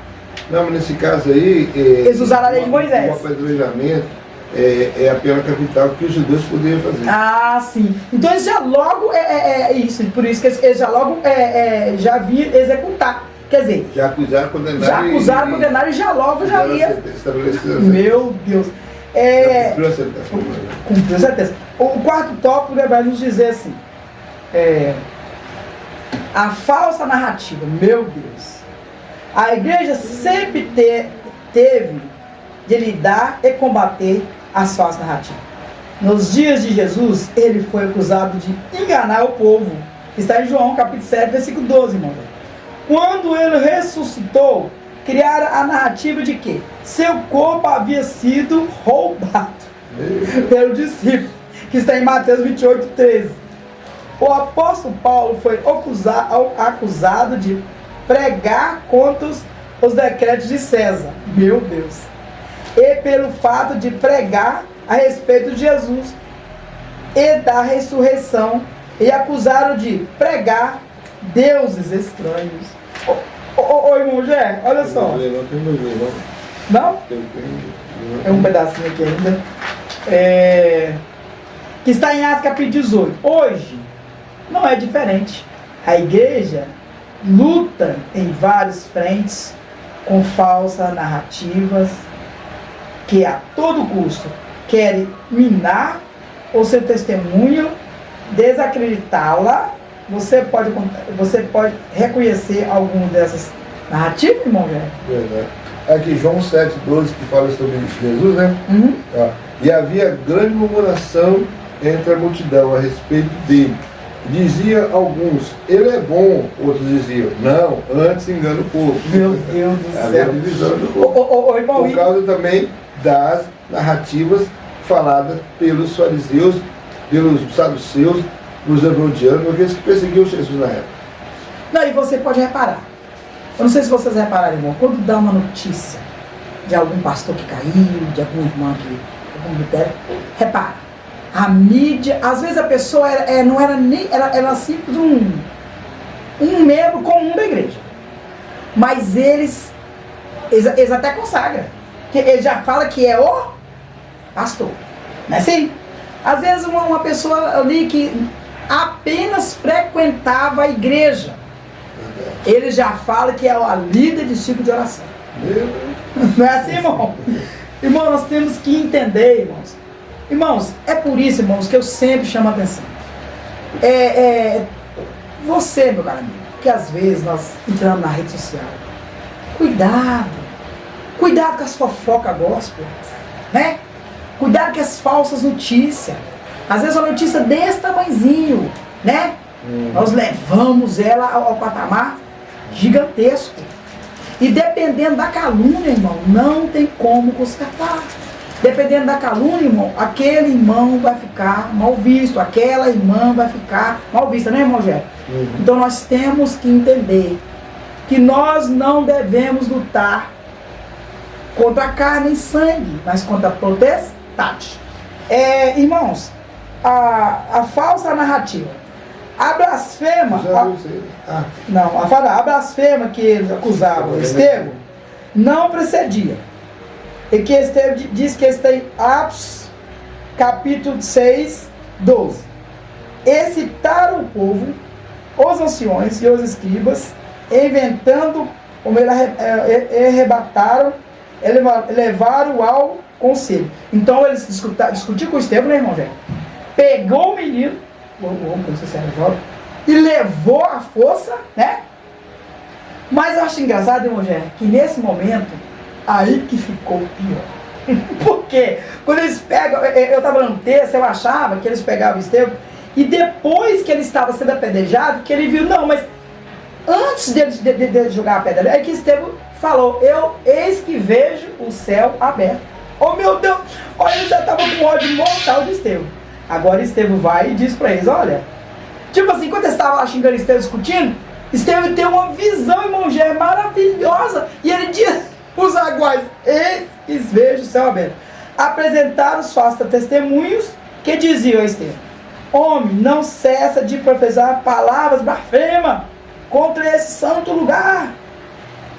A: Não, mas nesse caso aí...
B: eles usaram a lei de Moisés.
A: O apedrejamento é a pena capital que os judeus poderiam fazer.
B: Ah, sim. Então eles já logo, isso, por isso que eles já logo já viam executar. Quer dizer,
A: já acusaram, condenaram.
B: E já logo já ia. Meu Deus. Cumpriu a sentença. O quarto tópico vai nos dizer assim: a falsa narrativa. Meu Deus. A igreja sempre teve de lidar e combater as falsas narrativas. Nos dias de Jesus, ele foi acusado de enganar o povo. Está em João capítulo 7, versículo 12, irmão. Quando ele ressuscitou,
C: criaram a narrativa de que seu corpo havia sido roubado pelo discípulo, que está em Mateus 28:13. O apóstolo Paulo foi acusado de pregar contra os decretos de César, meu Deus, e pelo fato de pregar a respeito de Jesus e da ressurreição, e acusaram de pregar deuses estranhos. Ô irmão Jé, olha só. Não? É um pedacinho aqui ainda. Que está em Atos capítulo 18. Hoje não é diferente. A igreja luta em vários frentes com falsas narrativas que a todo custo querem minar o seu testemunho, desacreditá-la. Você pode reconhecer alguma dessas narrativas, irmão?
A: Verdade. Aqui, João 7,12, que fala sobre Jesus, né?
C: Uhum.
A: E havia grande murmuração entre a multidão a respeito dele. Dizia alguns, ele é bom, outros diziam, não, antes engana o povo.
C: Meu Deus do céu.
A: Havia divisão do povo. Por causa também das narrativas faladas pelos fariseus, pelos saduceus, pelos herodianos, aqueles que perseguiam Jesus na época.
C: Não, e você pode reparar. Eu não sei se vocês repararam, irmão, quando dá uma notícia de algum pastor que caiu, de alguma irmã que algum adultério, repara. A mídia, às vezes a pessoa não era nem, era simples um membro comum da igreja. Mas eles até consagram. Que ele já fala que é o pastor. Não é assim? Às vezes uma pessoa ali que apenas frequentava a igreja, ele já fala que é a líder de ciclo de oração. Não é assim, irmão? Irmão, nós temos que entender, irmãos. Irmãos, é por isso, irmãos, que eu sempre chamo a atenção. Você, meu caro amigo, que às vezes nós entramos na rede social. Cuidado com as fofocas gospel, né? Cuidado com as falsas notícias. Às vezes uma notícia desse tamanhozinho, né? Nós levamos ela ao patamar gigantesco. E dependendo da calúnia, irmão, não tem como consertar. Dependendo da calúnia, irmão, aquele irmão vai ficar mal visto, aquela irmã vai ficar mal vista, né, irmão Jé? Então nós temos que entender que nós não devemos lutar contra a carne e sangue, mas contra a potestade. Irmãos, a falsa narrativa, a blasfema, a blasfema que eles acusavam Estevão, não precedia. E que Estevão diz que está em Atos, capítulo 6, 12. Excitaram o povo, os anciões e os escribas, inventando, como eles arrebataram, levaram ao conselho. Então eles discutiram com o Estevão, né, irmão Jé? Pegou o menino, e levou a força, né? Mas eu acho engraçado, irmão Jé, que nesse momento, aí que ficou pior. Por quê? Quando eles pegam, eu estava no texto, eu achava que eles pegavam o Estevão, e depois que ele estava sendo apedrejado, que ele viu, não, mas antes de jogar a pedra, é que Estevão falou, eis que vejo o céu aberto. Oh meu Deus, olha, ele já estava com ódio mortal de Estevão. Agora Estevão vai e diz para eles, olha, tipo assim, quando eles estavam lá xingando Estevão, discutindo, Estevão tem uma visão, irmão Jé, maravilhosa, e ele diz, os aguais, eis que vejo o céu aberto. Apresentaram os falsos testemunhos que diziam a Estevão, homem, não cessa de professar palavras blasfemas contra esse santo lugar.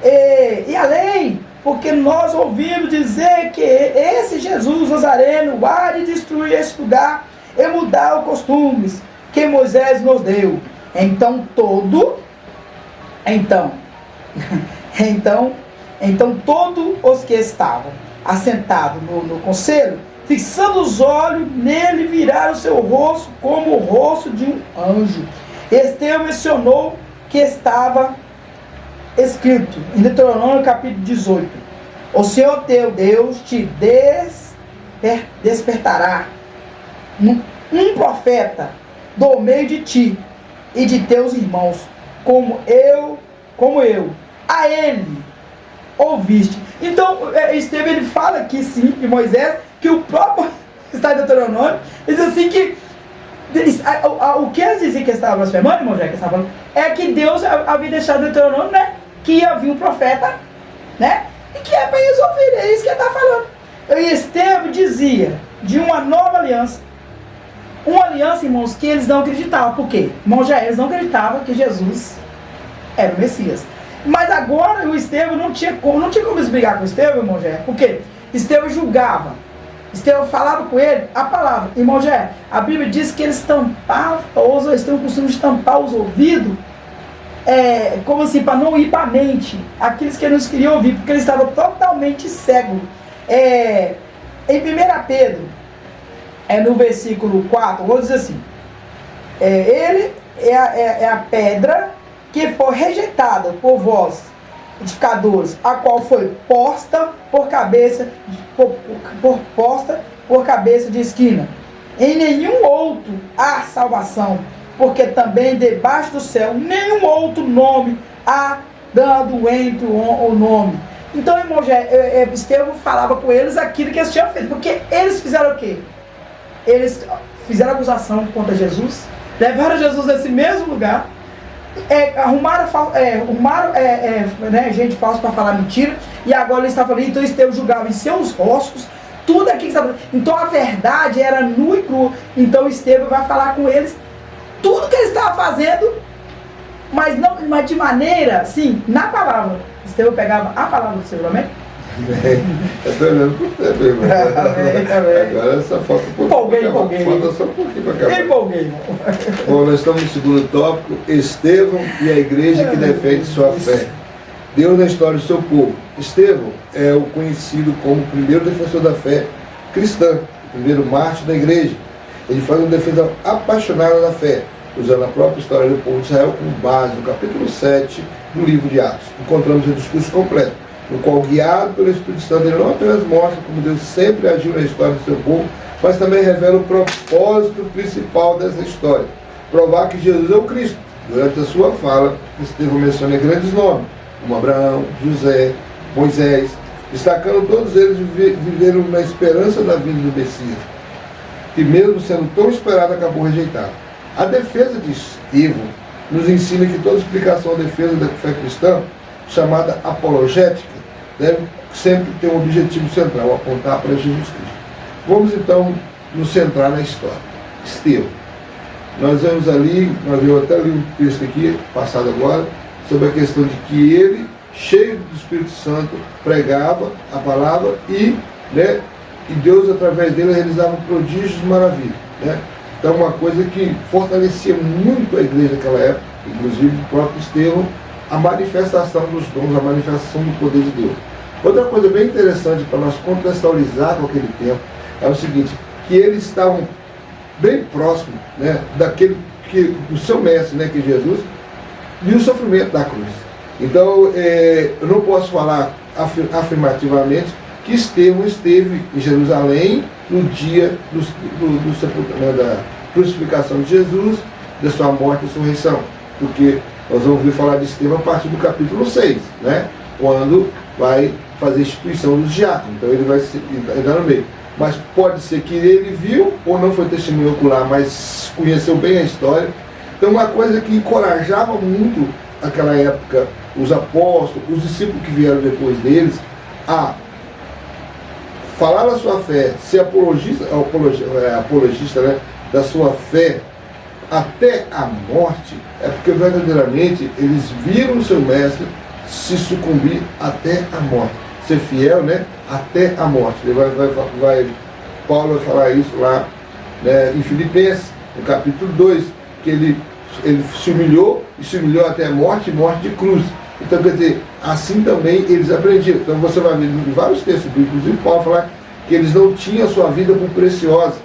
C: E a lei, porque nós ouvimos dizer que esse Jesus Nazareno há de destruir esse lugar e mudar os costumes que Moisés nos deu. Então todos os que estavam assentados no conselho, fixando os olhos nele, viraram seu rosto como o rosto de um anjo. Estevão mencionou que estava escrito em Deuteronômio capítulo 18: o Senhor teu Deus te despertará um profeta do meio de ti e de teus irmãos, como eu. A ele ouviste. Então, Estevão, ele fala aqui sim, de Moisés, que o próprio está em Deuteronômio, diz assim que o que eles diziam que eles estavam blasfemando, irmão Jé, que estavam falando, é que Deus havia deixado no Deuteronômio, né, que ia vir um profeta, né, e que é para eles ouvirem, é isso que ele está falando. E Estevão dizia de uma nova aliança, irmãos, que eles não acreditavam. Por quê? Irmão Jé, eles não acreditavam que Jesus era o Messias. Mas agora o Estevão não tinha como brigar com o Estevão, irmão Jé, porque Estevão julgava. Estevão falava com ele a palavra. Irmão Jé, a Bíblia diz que eles tampavam, eles têm o costume de tampar os ouvidos, como assim, para não ir para a mente aqueles que eles queriam ouvir, porque eles estavam totalmente cegos. Em 1 Pedro, no versículo 4, vou dizer assim, ele é a pedra que foi rejeitada por vós, edificadores, a qual foi posta por cabeça de esquina. Em nenhum outro há salvação, porque também debaixo do céu nenhum outro nome há dado entre o nome. Então, irmão, Estevão falava com eles aquilo que eles tinham feito, porque eles fizeram o quê? Eles fizeram acusação contra Jesus, levaram Jesus nesse mesmo lugar, arrumaram gente falsa para falar mentira, e agora eles estavam falando. Então Estevão julgava em seus rostos tudo aquilo que estava falando. Então a verdade era nua e crua. Então Estevão vai falar com eles tudo que eles estavam fazendo, mas de maneira, sim, na palavra. Estevão pegava a palavra do Senhor, amém?
A: Eu estou olhando por você, irmão. Agora só falta um pouquinho.
C: Empolguei.
A: Falta só um pouquinho para acabar.
C: Empolguei, irmão.
A: Bom, nós estamos no segundo tópico, Estevão e a igreja que defende sua fé. Deus na história do seu povo. Estevão é o conhecido como o primeiro defensor da fé cristã, o primeiro mártir da igreja. Ele faz uma defesa apaixonada da fé, usando a própria história do povo de Israel como base no capítulo 7 do livro de Atos. Encontramos o discurso completo, no qual, guiado pelo Espírito Santo, ele não apenas mostra como Deus sempre agiu na história do seu povo, mas também revela o propósito principal dessa história: provar que Jesus é o Cristo. Durante a sua fala, Estevão menciona grandes nomes, como Abraão, José, Moisés, destacando todos eles viveram na esperança da vinda do Messias, que mesmo sendo tão esperado, acabou rejeitado. A defesa de Estevão nos ensina que toda explicação à defesa da fé cristã, chamada apologética, deve sempre ter um objetivo central: apontar para Jesus Cristo. Vamos então nos centrar na história. Estevão. Nós vemos ali, eu até li um texto aqui, passado agora, sobre a questão de que ele, cheio do Espírito Santo, pregava a palavra e Deus, através dele, realizava prodígios e maravilhas. Então, uma coisa que fortalecia muito a igreja naquela época, inclusive o próprio Estevão, a manifestação dos dons, a manifestação do poder de Deus. Outra coisa bem interessante para nós contextualizar com aquele tempo é o seguinte, que eles estavam bem próximos do seu mestre, que é Jesus, e o sofrimento da cruz. Então, eu não posso falar afirmativamente que Estevão esteve em Jerusalém no dia do sepultamento, da crucificação de Jesus, da sua morte e ressurreição, porque nós vamos ouvir falar de Estevão a partir do capítulo 6, quando vai fazer a instituição dos diáconos. Então ele vai entrar no meio. Mas pode ser que ele viu, ou não foi testemunho ocular, mas conheceu bem a história. Então, uma coisa que encorajava muito naquela época os apóstolos, os discípulos que vieram depois deles, a falar da sua fé, ser apologista da sua fé até a morte, é porque verdadeiramente eles viram o seu mestre se sucumbir até a morte, ser fiel, até a morte. Paulo vai falar isso lá, em Filipenses, no capítulo 2, que ele se humilhou, e se humilhou até a morte, morte de cruz. Então, quer dizer, assim também eles aprendiam. Então você vai ver em vários textos bíblicos, inclusive Paulo falar que eles não tinham a sua vida por preciosa.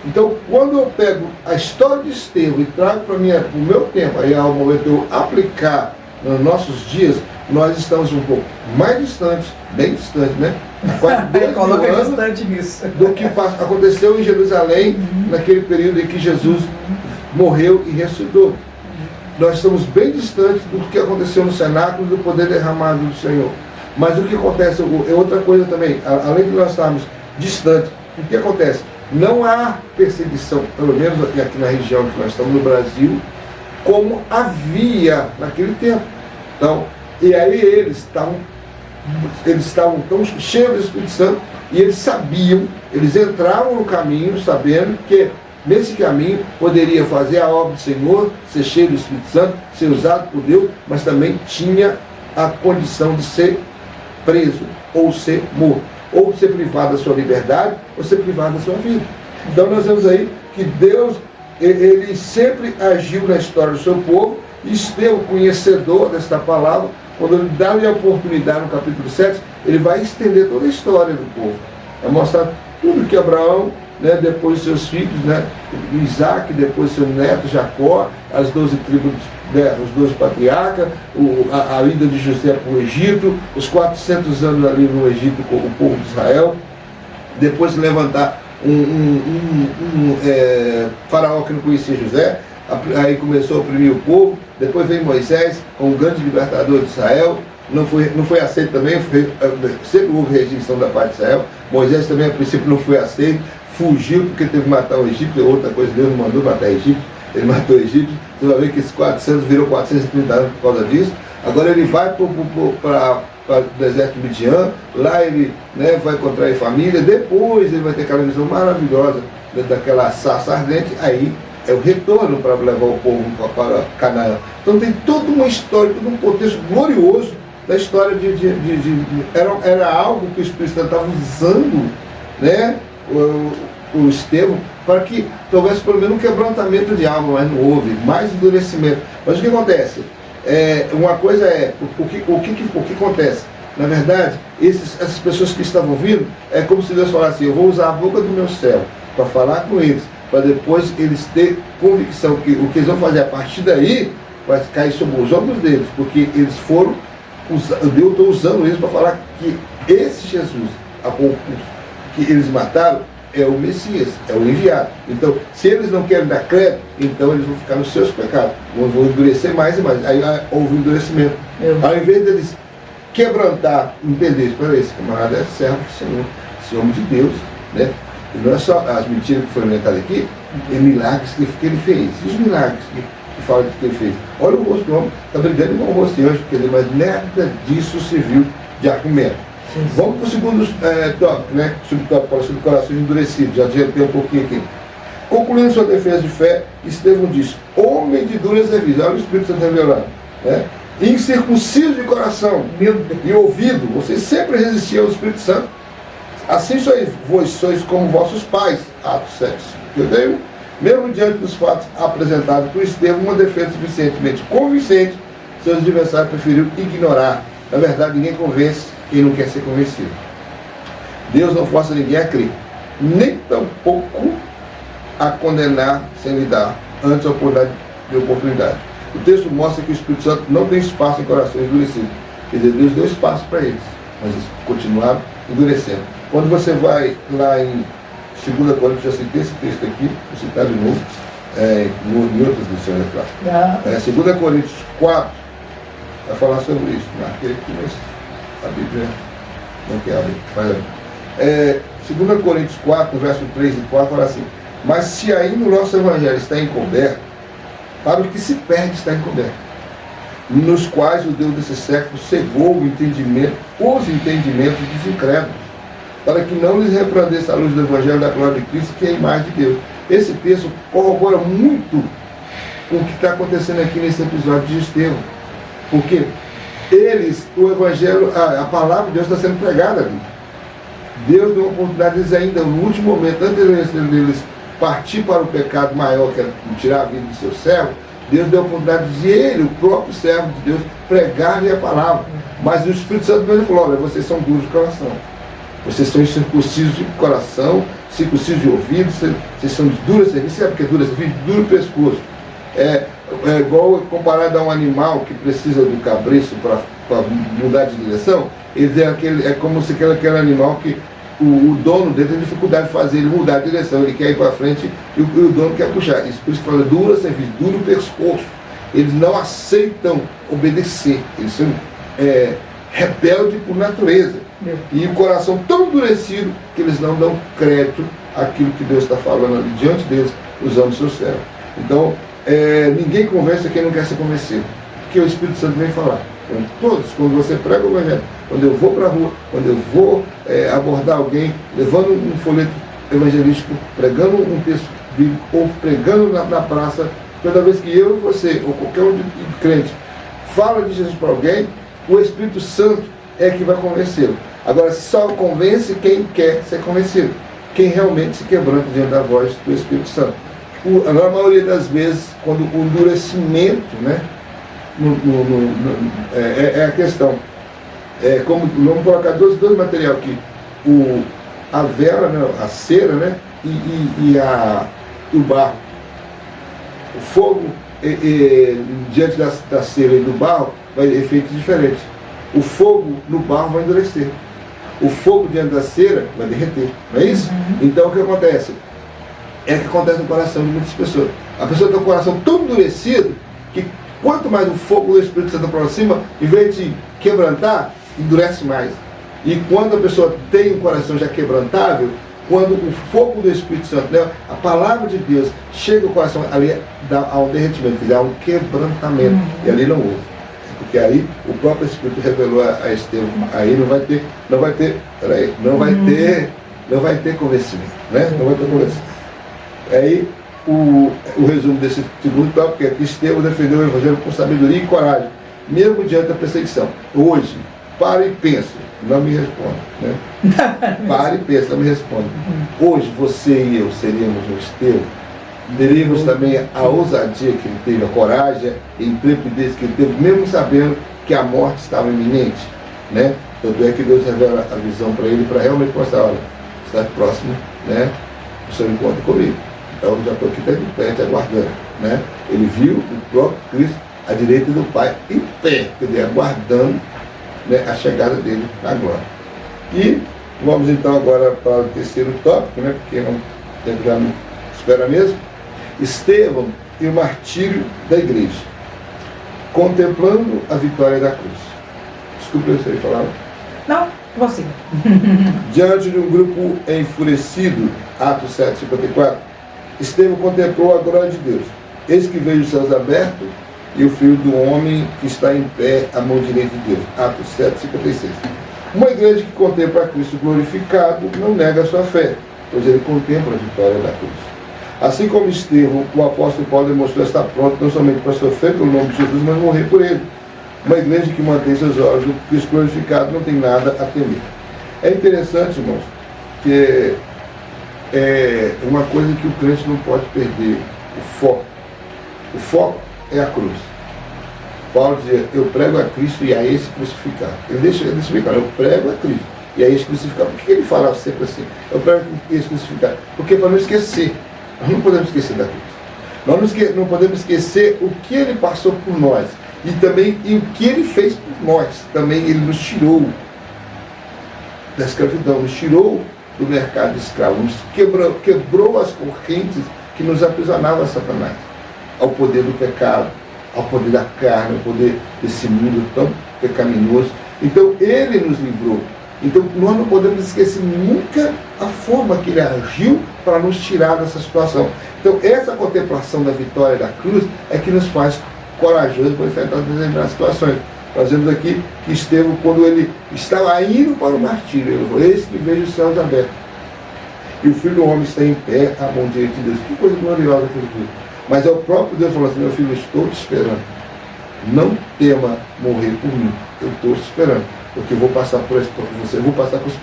A: Então, quando eu pego a história de Estevão e trago para o meu tempo, aí ao momento de eu aplicar nos nossos dias, nós estamos um pouco mais distantes, bem distantes, quase 2 mil anos do que aconteceu em Jerusalém, naquele período em que Jesus morreu e ressuscitou. Nós estamos bem distantes do que aconteceu no cenáculo, do poder derramado do Senhor. Mas o que acontece, é outra coisa também, além de nós estarmos distantes, o que acontece? Não há perseguição, pelo menos aqui na região que nós estamos, no Brasil, como havia naquele tempo. Então, e aí eles estavam tão cheios do Espírito Santo, e eles sabiam, eles entravam no caminho sabendo que nesse caminho poderia fazer a obra do Senhor, ser cheio do Espírito Santo, ser usado por Deus, mas também tinha a condição de ser preso ou ser morto, ou ser privado da sua liberdade, ou ser privado da sua vida. Então nós vemos aí que Deus, ele sempre agiu na história do seu povo, e Estevão, conhecedor desta palavra, quando ele dá-lhe a oportunidade no capítulo 7, ele vai estender toda a história do povo. Vai mostrar tudo que Abraão, né, depois seus filhos, né, Isaac, depois seu neto Jacó, as 12 tribos, né, os 12 patriarcas, a ida de José para o Egito, os 400 anos ali no Egito com o povo de Israel, depois se levantar faraó que não conhecia José, aí começou a oprimir o povo, depois veio Moisés, um grande libertador de Israel, não foi aceito também, sempre houve rejeição da parte de Israel. Moisés também a princípio não foi aceito, fugiu porque teve que matar o Egito, outra coisa, Deus não mandou matar o Egito, ele matou o Egito. Você vai ver que esses 400 virou 430 anos por causa disso. Agora ele vai para o deserto de Midian, lá ele, né, vai contrair família, depois ele vai ter aquela visão maravilhosa daquela sarça ardente, aí é o retorno para levar o povo para Canaã. Então tem toda uma história, todo um contexto glorioso da história era algo que o Espírito Santo estava usando, né, o Estevão, para que houvesse pelo menos um quebrantamento de alma, mas não houve, mais endurecimento. Mas o que acontece? Uma coisa o que acontece? Na verdade, essas pessoas que estavam vindo, é como se Deus falasse assim: eu vou usar a boca do meu céu para falar com eles, para depois eles terem convicção que o que eles vão fazer a partir daí vai cair sobre os ombros deles, porque eles foram, eu estou usando eles para falar que esse Jesus, que eles mataram, é o Messias, é o enviado. Então, se eles não querem dar crédito, então eles vão ficar nos seus pecados, vão endurecer mais e mais. Aí houve um endurecimento. Ao invés deles quebrantar, entender, espera aí, esse camarada é servo do Senhor, esse homem de Deus, né? E não é só as mentiras que foram inventadas aqui, é milagres que ele fez. E os milagres que falam que ele fez? Olha o rosto do homem, está brigando igual o rosto de anjo, mas nada disso serviu de argumento. Sim. Vamos para o segundo tópico, né? Subtópico, fala sobre corações endurecidos, já adiantei um pouquinho aqui. Concluindo sua defesa de fé, Estevão diz: homem de duras serviços, olha o Espírito Santo revelando, né? Incircunciso de coração e ouvido, vocês sempre resistiam ao Espírito Santo. Assim vós sois como vossos pais. Atos 7. Entendeu? Mesmo diante dos fatos apresentados por Estevão, uma defesa suficientemente convincente, seus adversários preferiram ignorar. Na verdade, ninguém convence quem não quer ser convencido. Deus não força ninguém a crer, nem tampouco a condenar sem lhe dar antes a oportunidade. O texto mostra que o Espírito Santo não tem espaço em corações endurecidos. Quer dizer, Deus deu espaço para eles, mas eles continuaram endurecendo. Quando você vai lá em 2 Coríntios, já citei esse texto aqui, vou citar de novo, em outras lições, é claro. 2 Coríntios 4, vai falar sobre isso. Marquei aqui, mas a Bíblia não quer abrir. 2 Coríntios 4, verso 3 e 4, fala assim: mas se ainda o nosso evangelho está encoberto, para o que se perde está encoberto, nos quais o Deus desse século cegou os entendimentos dos incrédulos, para que não lhes resplandeça a luz do Evangelho da glória de Cristo, que é a imagem de Deus. Esse texto corrobora muito com o que está acontecendo aqui nesse episódio de Estevão, porque o Evangelho, a palavra de Deus está sendo pregada ali. Deus deu uma oportunidade deles ainda, no último momento, antes deles partir para o pecado maior, que é tirar a vida do seu servo, Deus deu a oportunidade de ele, o próprio servo de Deus, pregar-lhe a palavra. Mas o Espírito Santo mesmo falou: olha, vocês são duros de coração. Vocês são circuncisos de coração, circuncisos de ouvido, vocês são duros de serviço. Sabe o que é duro de serviço? Duro pescoço. É igual comparado a um animal que precisa do cabresto para mudar de direção. É como se aquele animal que o dono dele tem dificuldade de fazer ele mudar de direção. Ele quer ir para frente e o dono quer puxar. Isso por isso que fala duro serviço, duro pescoço. Eles não aceitam obedecer. Eles são rebelde por natureza. E o coração tão endurecido que eles não dão crédito àquilo que Deus está falando ali diante deles, usando o seu cérebro. Então, ninguém conversa quem não quer ser convencido. Que o Espírito Santo vem falar. Então, todos, quando você prega o Evangelho, quando eu vou para a rua, quando eu vou abordar alguém, levando um folheto evangelístico, pregando um texto bíblico, ou pregando na praça, toda vez que eu e você, ou qualquer um de crente, fala de Jesus para alguém, o Espírito Santo é que vai convencê-lo. Agora, só convence quem quer ser convencido, quem realmente se quebranta diante da voz do Espírito Santo. Na maioria das vezes, quando o endurecimento, né, é a questão. Como, vamos colocar dois materiais aqui, a vela, né, a cera, né, e o barro. O fogo diante da cera e do barro vai ter efeitos diferentes. O fogo no barro vai endurecer. O fogo diante da cera vai derreter. Não é isso? Então o que acontece? É o que acontece no coração de muitas pessoas. A pessoa tem um coração tão endurecido que quanto mais o fogo do Espírito Santo aproxima, em vez de quebrantar, endurece mais. E quando a pessoa tem um coração já quebrantável, quando o fogo do Espírito Santo, né, a palavra de Deus, chega ao coração, ali dá um derretimento, dá um quebrantamento. E ali não houve. Porque aí o próprio Espírito revelou a Estevão. Aí não vai ter convencimento. Né? Não vai ter convencimento. Aí o resumo desse segundo tópico é que Estevão defendeu o Evangelho com sabedoria e coragem, mesmo diante da perseguição. Hoje, para e pensa, não me responda. Né? Para e pensa, não me responda. Hoje você e eu seríamos um Estevão, teríamos também a ousadia que ele teve, a coragem, a intrepidez que ele teve, mesmo sabendo que a morte estava iminente. Né? Tanto é que Deus revela a visão para ele, para realmente mostrar, olha, está próximo, né? O seu encontro comigo. Então já estou aqui de pé, te aguardando. Né? Ele viu o próprio Cristo à direita do Pai, em pé, quer dizer, aguardando, né, a chegada dele na glória. E vamos então agora para o terceiro tópico, né, porque o tempo já não espera mesmo. Estevão e o martírio da igreja, contemplando a vitória da cruz. Desculpe eu sei falar.
C: Não, você.
A: Diante de um grupo enfurecido, Atos 7:54, Estevão contemplou a glória de Deus. Eis que veio os céus abertos e o Filho do Homem que está em pé à mão direita de Deus. Atos 7:56. Uma igreja que contempla a Cristo glorificado não nega a sua fé, pois ele contempla a vitória da cruz. Assim como Estevão, o apóstolo Paulo demonstrou estar pronto não somente para sofrer pelo nome de Jesus, mas morrer por ele. Uma igreja que mantém seus olhos no Cristo glorificado não tem nada a temer. É interessante, irmãos, que é uma coisa que o crente não pode perder, o foco. O foco é a cruz. Paulo dizia, eu prego a Cristo e a esse crucificado. Ele deixa explicar, eu prego a Cristo e a esse crucificado. Por que ele falava sempre assim? Eu prego a esse crucificado. Porque para não esquecer. Nós não podemos esquecer da cruz. Nós não podemos esquecer o que ele passou por nós. E também o que ele fez por nós. Também ele nos tirou da escravidão, nos tirou do mercado de escravo, nos quebrou as correntes que nos aprisionavam a Satanás, ao poder do pecado, ao poder da carne, ao poder desse mundo tão pecaminoso. Então ele nos livrou. Então nós não podemos esquecer nunca a forma que ele agiu para nos tirar dessa situação. Então essa contemplação da vitória da cruz é que nos faz corajosos para enfrentar determinadas situações. Nós vemos aqui que Estevão, quando ele estava indo para o martírio, ele falou, eis que vejo os céus abertos. E o Filho do Homem está em pé à mão direita de Deus. Que coisa gloriosa que ele viu. Mas é o próprio Deus falando assim, meu filho, eu estou te esperando. Não tema morrer por mim. Eu estou te esperando. Porque eu vou passar por os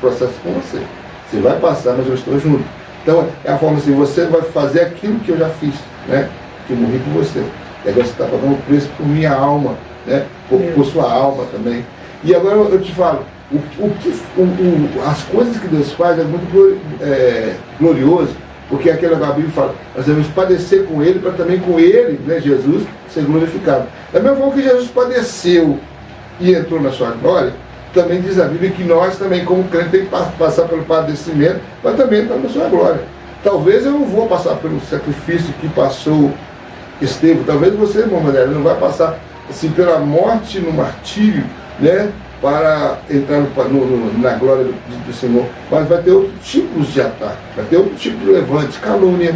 A: processos com você. Você vai passar, mas eu estou junto. Então é a forma assim, você vai fazer aquilo que eu já fiz, né? Que eu morri por você. E agora você está pagando o preço por minha alma, né? Por sua alma também. E agora eu te falo, as coisas que Deus faz é muito glorioso, porque aquela que a Bíblia fala, nós devemos padecer com Ele, para também com Ele, né, Jesus, ser glorificado. Da mesma forma que Jesus padeceu e entrou na sua glória, também diz a Bíblia que nós também, como crente, tem que passar pelo padecimento, mas também entrar na sua glória. Talvez eu não vou passar pelo sacrifício que passou Estevão, talvez você, irmão Madeira, não vai passar assim, pela morte no martírio, né, para entrar na glória do Senhor. Mas vai ter outros tipos de ataque, vai ter outro tipo de levante, calúnia,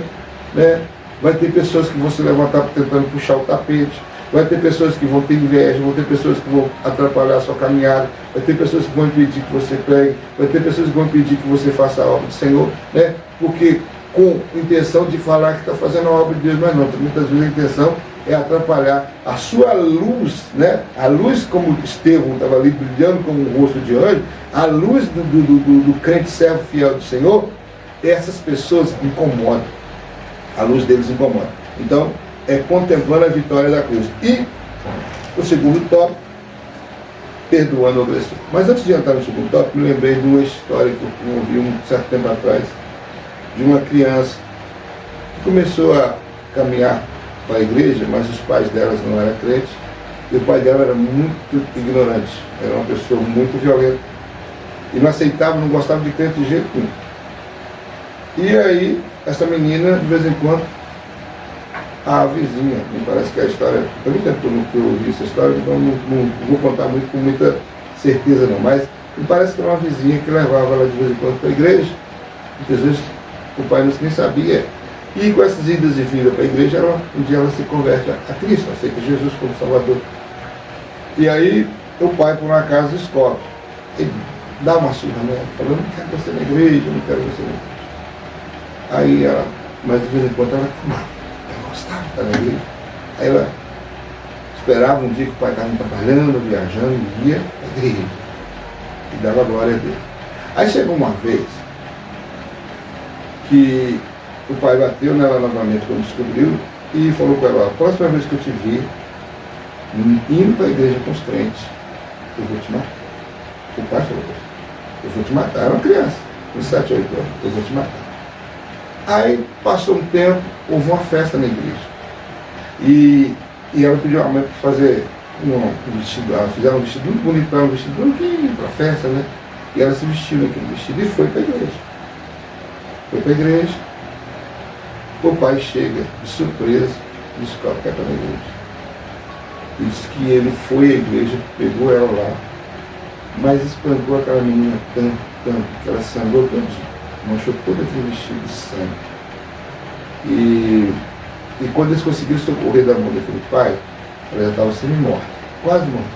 A: né? Vai ter pessoas que vão se levantar tentando puxar o tapete, vai ter pessoas que vão ter inveja, vão ter pessoas que vão atrapalhar a sua caminhada, vai ter pessoas que vão impedir que você pregue, vai ter pessoas que vão impedir que você faça a obra do Senhor, né? Porque com intenção de falar que está fazendo a obra de Deus, mas não, muitas vezes a intenção é atrapalhar a sua luz, né? A luz, como Estevão estava ali brilhando como um rosto de anjo, a luz do crente servo fiel do Senhor, essas pessoas incomodam, a luz deles incomoda. Então, é contemplando a vitória da cruz. E o segundo tópico, perdoando o agressor. Mas antes de entrar no segundo tópico, me lembrei de uma história que eu ouvi um certo tempo atrás, de uma criança que começou a caminhar para a igreja, mas os pais delas não eram crentes, e o pai dela era muito ignorante, era uma pessoa muito violenta, e não aceitava, não gostava de crente de jeito nenhum. E aí, essa menina, de vez em quando, a vizinha, me parece que a história, eu muito tempo que eu ouvi essa história, então não vou contar muito com muita certeza não, mas me parece que era uma vizinha que levava ela de vez em quando para a igreja, muitas vezes o pai nem sabia, e com essas idas e vindas para a igreja, um dia ela se converte a Cristo, aceita Jesus como Salvador. E aí o pai, por um acaso, descobre, ele dá uma surra nela, falando, não quero você na igreja, não quero você na igreja. Aí ela, mas de vez em quando ela tomava. Gostava de estar na igreja. Aí ela esperava um dia que o pai estava trabalhando, viajando, e ia à igreja. E dava glória a Deus. Aí chegou uma vez que o pai bateu nela novamente quando descobriu e falou com ela, a próxima vez que eu te vi indo para a igreja com os crentes, eu vou te matar. O pai falou, eu vou te matar. Era uma criança, com 7, 8 anos, eu vou te matar. Aí passou um tempo, houve uma festa na igreja. E ela pediu a mãe para fazer um vestido, ela fizeram um vestido muito bonito para ela, um vestido branquinho para a festa, né? E ela se vestiu naquele vestido e foi para a igreja. Foi para a igreja. O pai chega de surpresa e descobre que é para a igreja. Diz que ele foi à igreja, pegou ela lá, mas espancou aquela menina tanto, que ela sangrou todinha. Manchou todo aquele vestido de sangue. E quando eles conseguiram socorrer da mão daquele pai, ela já estava semi-morta, quase morta.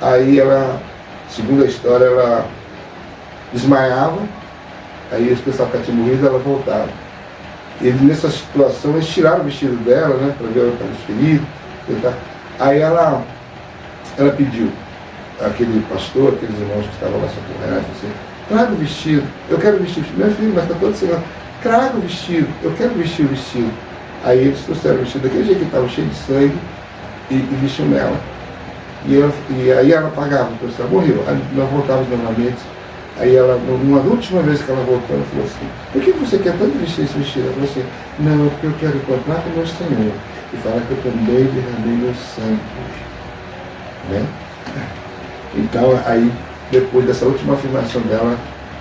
A: Aí ela, segundo a história, ela desmaiava, aí eles pensavam que ela tinha morrido, ela voltava. E nessa situação, eles tiraram o vestido dela, né, para ver ela estava ferido. Aí ela pediu aquele pastor, aqueles irmãos que estavam lá socorrendo, assim, traga o vestido, eu quero vestir o vestido. Meu filho, mas está todo sem. Traga o vestido, eu quero vestir o vestido. Aí eles trouxeram o vestido daquele jeito que estava cheio de sangue e vestiu nela. E aí ela pagava, porque ela morreu. Aí nós voltávamos novamente. Aí ela, numa última vez que ela voltou, ela falou assim, por que você quer tanto vestir esse vestido? Ela falou assim, não, porque eu quero encontrar com o meu Senhor e falar que eu também derramei meu sangue. Né? Então aí, depois dessa última afirmação dela,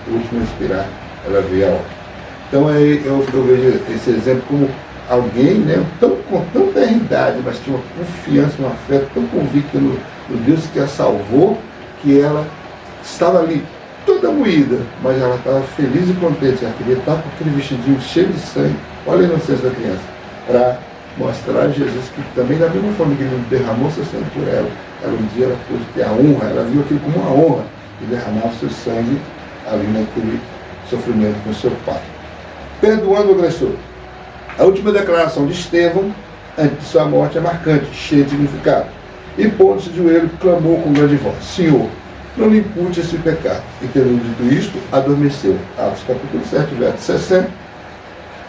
A: o último respirar, ela veio a obra. Então aí eu vejo esse exemplo como alguém, né, com tanta idade, mas tinha uma confiança, uma fé tão convicta no Deus que a salvou, que ela estava ali toda moída, mas ela estava feliz e contente, ela queria estar com aquele vestidinho cheio de sangue, olha a inocência da criança, para mostrar a Jesus que também, da mesma forma que ele derramou seu sangue por ela, um dia ela pôde ter a honra, ela viu aquilo como uma honra, e derramar o seu sangue ali naquele sofrimento com o seu pai. Perdoando o agressor. A última declaração de Estevão, antes de sua morte, é marcante, cheia de significado. E pondo-se de joelho, clamou com grande voz, Senhor, não lhe impute esse pecado. E tendo dito isto, adormeceu. Atos capítulo 7, verso 60.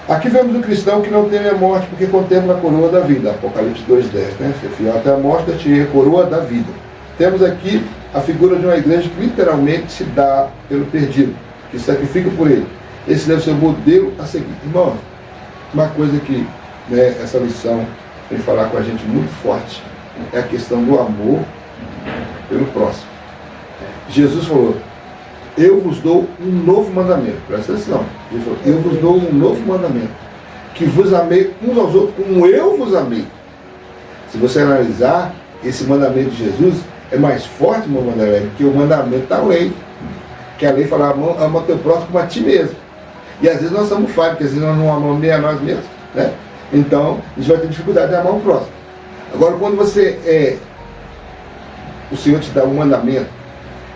A: Aqui vemos um cristão que não teme a morte, porque contempla a coroa da vida. Apocalipse 2,10, né? Ser fiel até a morte, dar-te a coroa da vida. Temos aqui a figura de uma igreja que literalmente se dá pelo perdido, que sacrifica por ele. Esse deve ser o modelo a seguir. Irmão, uma coisa que, né, essa lição vem falar com a gente muito forte é a questão do amor pelo próximo. Jesus falou, eu vos dou um novo mandamento. Presta atenção. Jesus falou, eu vos dou um novo mandamento, que vos amei uns aos outros como eu vos amei. Se você analisar esse mandamento de Jesus, é mais forte, irmão Wanderlei, que o mandamento da lei. Que a lei fala, ama teu próximo como a ti mesmo. E às vezes nós somos falhos, porque às vezes nós não amamos nem a nós mesmos, né? Então, a gente vai ter dificuldade de amar o próximo. Agora, quando o Senhor te dá um mandamento,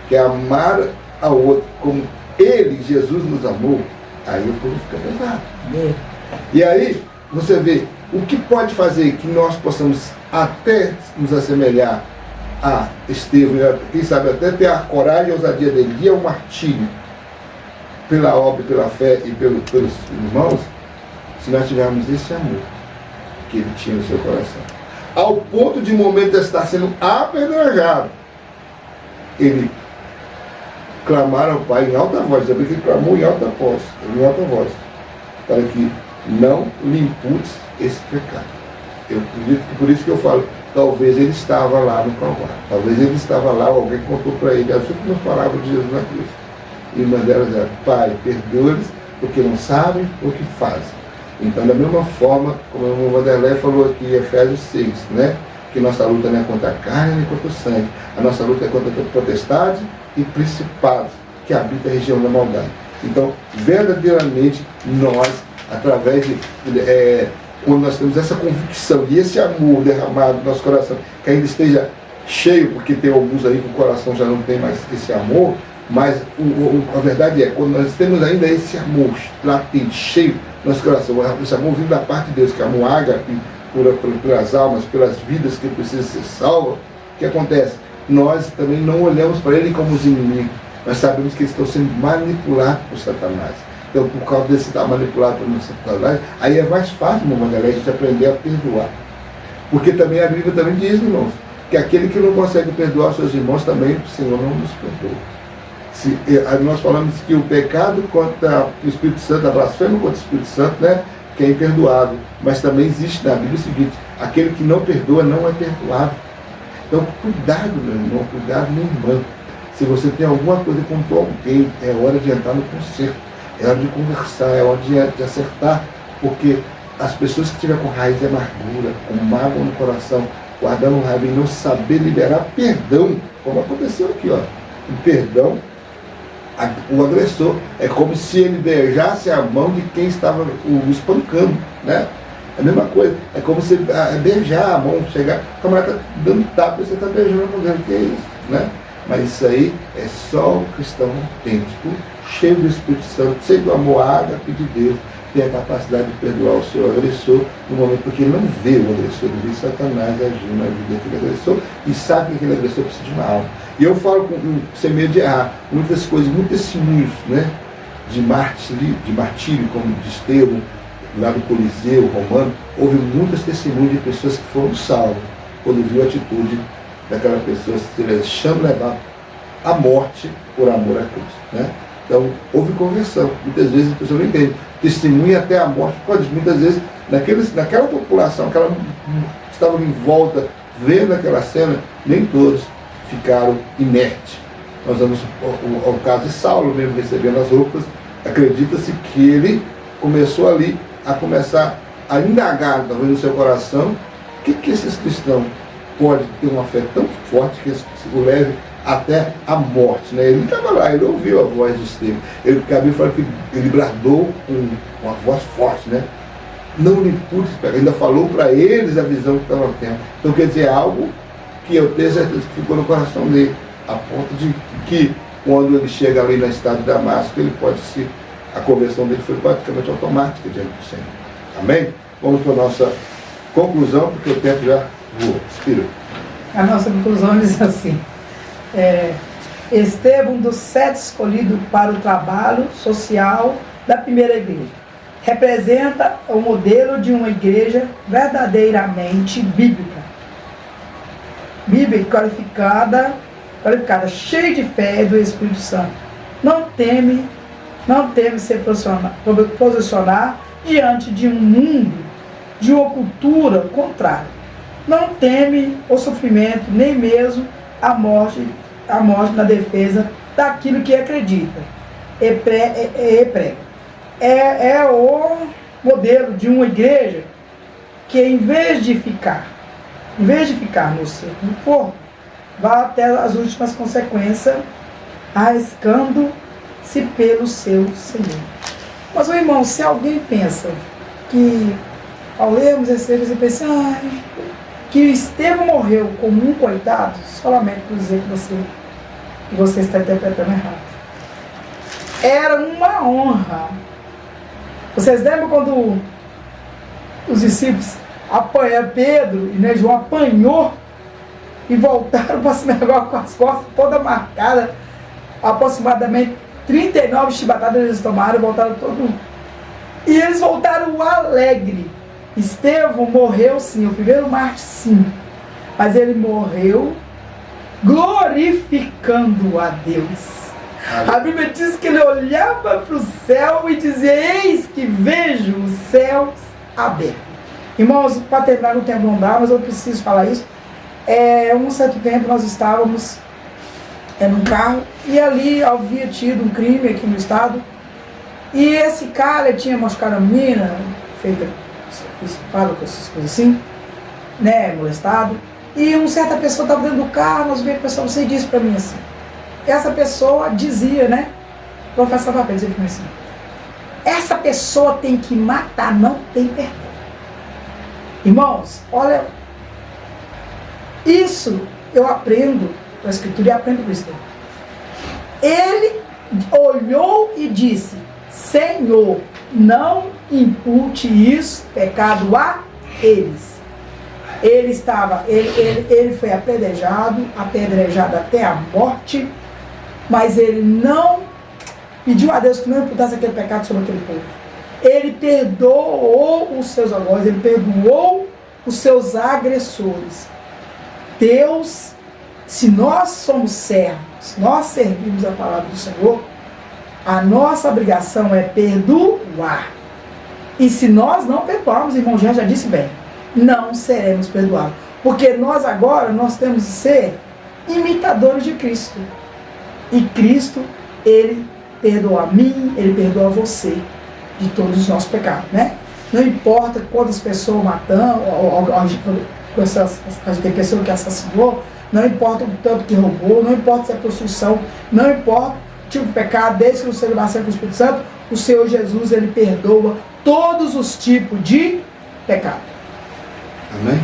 A: que é amar ao outro como Ele, Jesus, nos amou, aí o povo fica pesado. E aí, você vê, o que pode fazer que nós possamos até nos assemelhar a Estevão, quem sabe até ter a coragem e a ousadia dele, e é o martírio, pela obra, pela fé e pelos irmãos, se nós tivermos esse amor que ele tinha no seu coração. Ao ponto de momento de estar sendo apedrejado, ele clamar ao Pai em alta voz, sabe que ele clamou em alta voz, para que não lhe imputes esse pecado. Eu acredito que por isso que eu falo, talvez ele estava lá no Calvário, talvez ele estava lá, alguém contou para ele as últimas palavras de Jesus na cruz. E uma delas era, Pai, perdoa-lhes, porque não sabem o que fazem. Então, da mesma forma, como o irmão Wanderlei falou aqui em Efésios 6, né? Que nossa luta não é contra a carne nem contra o sangue. A nossa luta é contra potestades e principados que habitam a região da maldade. Então, verdadeiramente, nós, através de quando nós temos essa convicção e esse amor derramado no nosso coração, que ainda esteja cheio, porque tem alguns aí que o coração já não tem mais esse amor, mas a verdade é, quando nós temos ainda esse amor latente, cheio no nosso coração, esse amor vindo da parte de Deus, que é amor ágape, pelas almas, pelas vidas que precisam ser salvas, o que acontece? Nós também não olhamos para ele como os inimigos, nós sabemos que eles estão sendo manipulados por Satanás. Então, por causa desse estar manipulado por Satanás, aí é mais fácil, irmão Wanderlei, a gente aprender a perdoar. Porque também a Bíblia também diz, irmãos, que aquele que não consegue perdoar seus irmãos também, o Senhor não nos perdoa. Nós falamos que o pecado contra o Espírito Santo, a blasfêmia contra o Espírito Santo, né, que é imperdoável. Mas também existe na Bíblia o seguinte, aquele que não perdoa não é perdoado. Então, cuidado, meu irmão, cuidado, minha irmã. Se você tem alguma coisa contra alguém, é hora de entrar no conserto, é hora de conversar, é hora de acertar, porque as pessoas que tiverem com raiz de amargura, com mágoa no coração, guardando raiva e não saber liberar perdão, como aconteceu aqui, ó, o perdão, o agressor, é como se ele beijasse a mão de quem estava o espancando, né? É a mesma coisa, é como se beijar a mão, chegar, o camarada está dando tapa e você está beijando a mão, que é isso, né? Mas isso aí é só o cristão autêntico, cheio do Espírito Santo, cheio do amor ágape de Deus, tem a capacidade de perdoar o seu agressor no momento, porque ele não vê o agressor, ele vê Satanás agindo na vida daquele agressor e sabe que aquele agressor precisa de uma alma. E eu falo sem medo de errar, muitas coisas, muitos testemunhos, né, de martírio, como de Estevão, lá do Coliseu Romano, houve muitos testemunhos de pessoas que foram salvas quando viu a atitude daquela pessoa se deixando levar à morte por amor a Cristo, né? Então, houve conversão. Muitas vezes a pessoa não entende. Testemunha até a morte. Pode, muitas vezes, naquela população que estava em volta, vendo aquela cena, nem todos ficaram inertes. Nós vamos ao caso de Saulo, mesmo recebendo as roupas, acredita-se que ele começou ali a indagar, talvez no seu coração, o que esses cristãos podem ter uma fé tão forte que o leve até a morte, né? Ele não estava lá, ele ouviu a voz de Estevão. A Bíblia fala que ele bradou com uma voz forte, né? Não lhe imputes, ainda falou para eles a visão que estava tendo. Então, quer dizer, é algo que eu tenho certeza que ficou no coração dele, a ponto de que, quando ele chega ali na estrada de Damasco, a conversão dele foi praticamente automática diante do Senhor. Amém? Vamos para a nossa conclusão, porque o tempo já voa. Espírito.
C: A nossa conclusão diz assim: Estevão, dos 7 escolhidos para o trabalho social da primeira igreja, representa o modelo de uma igreja verdadeiramente bíblica, qualificada, cheia de fé do Espírito Santo. Não teme se posicionar diante de um mundo, de uma cultura contrária. Não teme o sofrimento, nem mesmo a morte na defesa daquilo que acredita e prega. É o modelo de uma igreja que, em vez de ficar no corpo, vá até as últimas consequências, arriscando-se pelo seu Senhor. Mas, meu irmão, se alguém pensa que, ao lermos esse livro, você pensa, que Estevão morreu como um coitado, solamente por dizer que você está interpretando errado. Era uma honra. Vocês lembram quando os discípulos apanharam Pedro e João apanhou e voltaram para a sinagoga com as costas todas marcadas, aproximadamente 39 chibatadas eles tomaram e voltaram todo. E eles voltaram alegre. Estevão morreu sim, o primeiro mártir sim, mas ele morreu glorificando a Deus. A Bíblia diz que ele olhava para o céu e dizia, eis que vejo os céus abertos. Irmãos, para terminar no tempo não dá, mas eu preciso falar isso. Um certo tempo nós estávamos num carro e ali havia tido um crime aqui no estado e esse cara tinha machucado a menina, feita espada com essas coisas assim, né, molestado, e uma certa pessoa estava dentro do carro, nós vimos a pessoa, você disse para mim assim, essa pessoa dizia, né, professava para dizer para mim assim, essa pessoa tem que matar, não tem perdão. Irmãos, olha, isso eu aprendo com a Escritura e aprendo com o Estevão. Ele olhou e disse, Senhor, não impute isso, pecado a eles. Ele foi apedrejado até a morte, mas ele não pediu a Deus que não imputasse aquele pecado sobre aquele povo. Ele perdoou os seus algozes, ele perdoou os seus agressores. Deus, se nós somos servos, nós servimos a palavra do Senhor, a nossa obrigação é perdoar. E se nós não perdoarmos, irmão Jean já disse bem, não seremos perdoados. Porque nós agora, nós temos de ser imitadores de Cristo. E Cristo, Ele perdoa a mim, Ele perdoa a você de todos os nossos pecados, né? Não importa quantas pessoas matamos, tem pessoa que assassinou, não importa o tanto que roubou, não importa se é prostituição, não importa o tipo de pecado, desde que você seja bastante com o Espírito Santo, o Senhor Jesus, Ele perdoa todos os tipos de pecado.
A: Amém?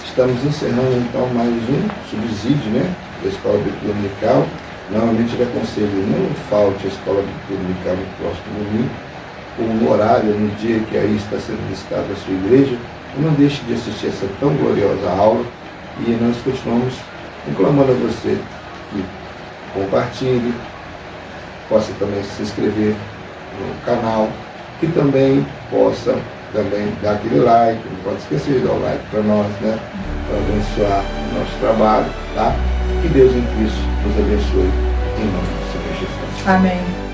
A: Estamos encerrando então mais um subsídio, né, da Escola Bíblica Dominical. Novamente eu aconselho, não falte a Escola Bíblica Dominical no próximo domingo, ou no horário, no dia que aí está sendo visitada a sua igreja. E não deixe de assistir essa tão gloriosa aula. E nós continuamos conclamando a você que compartilhe, possa também se inscrever no canal, que também possa dar aquele like, não pode esquecer de dar o like para nós, né? Para abençoar o nosso trabalho, tá? Que Deus em Cristo nos abençoe, em nome do Senhor Jesus.
C: Amém.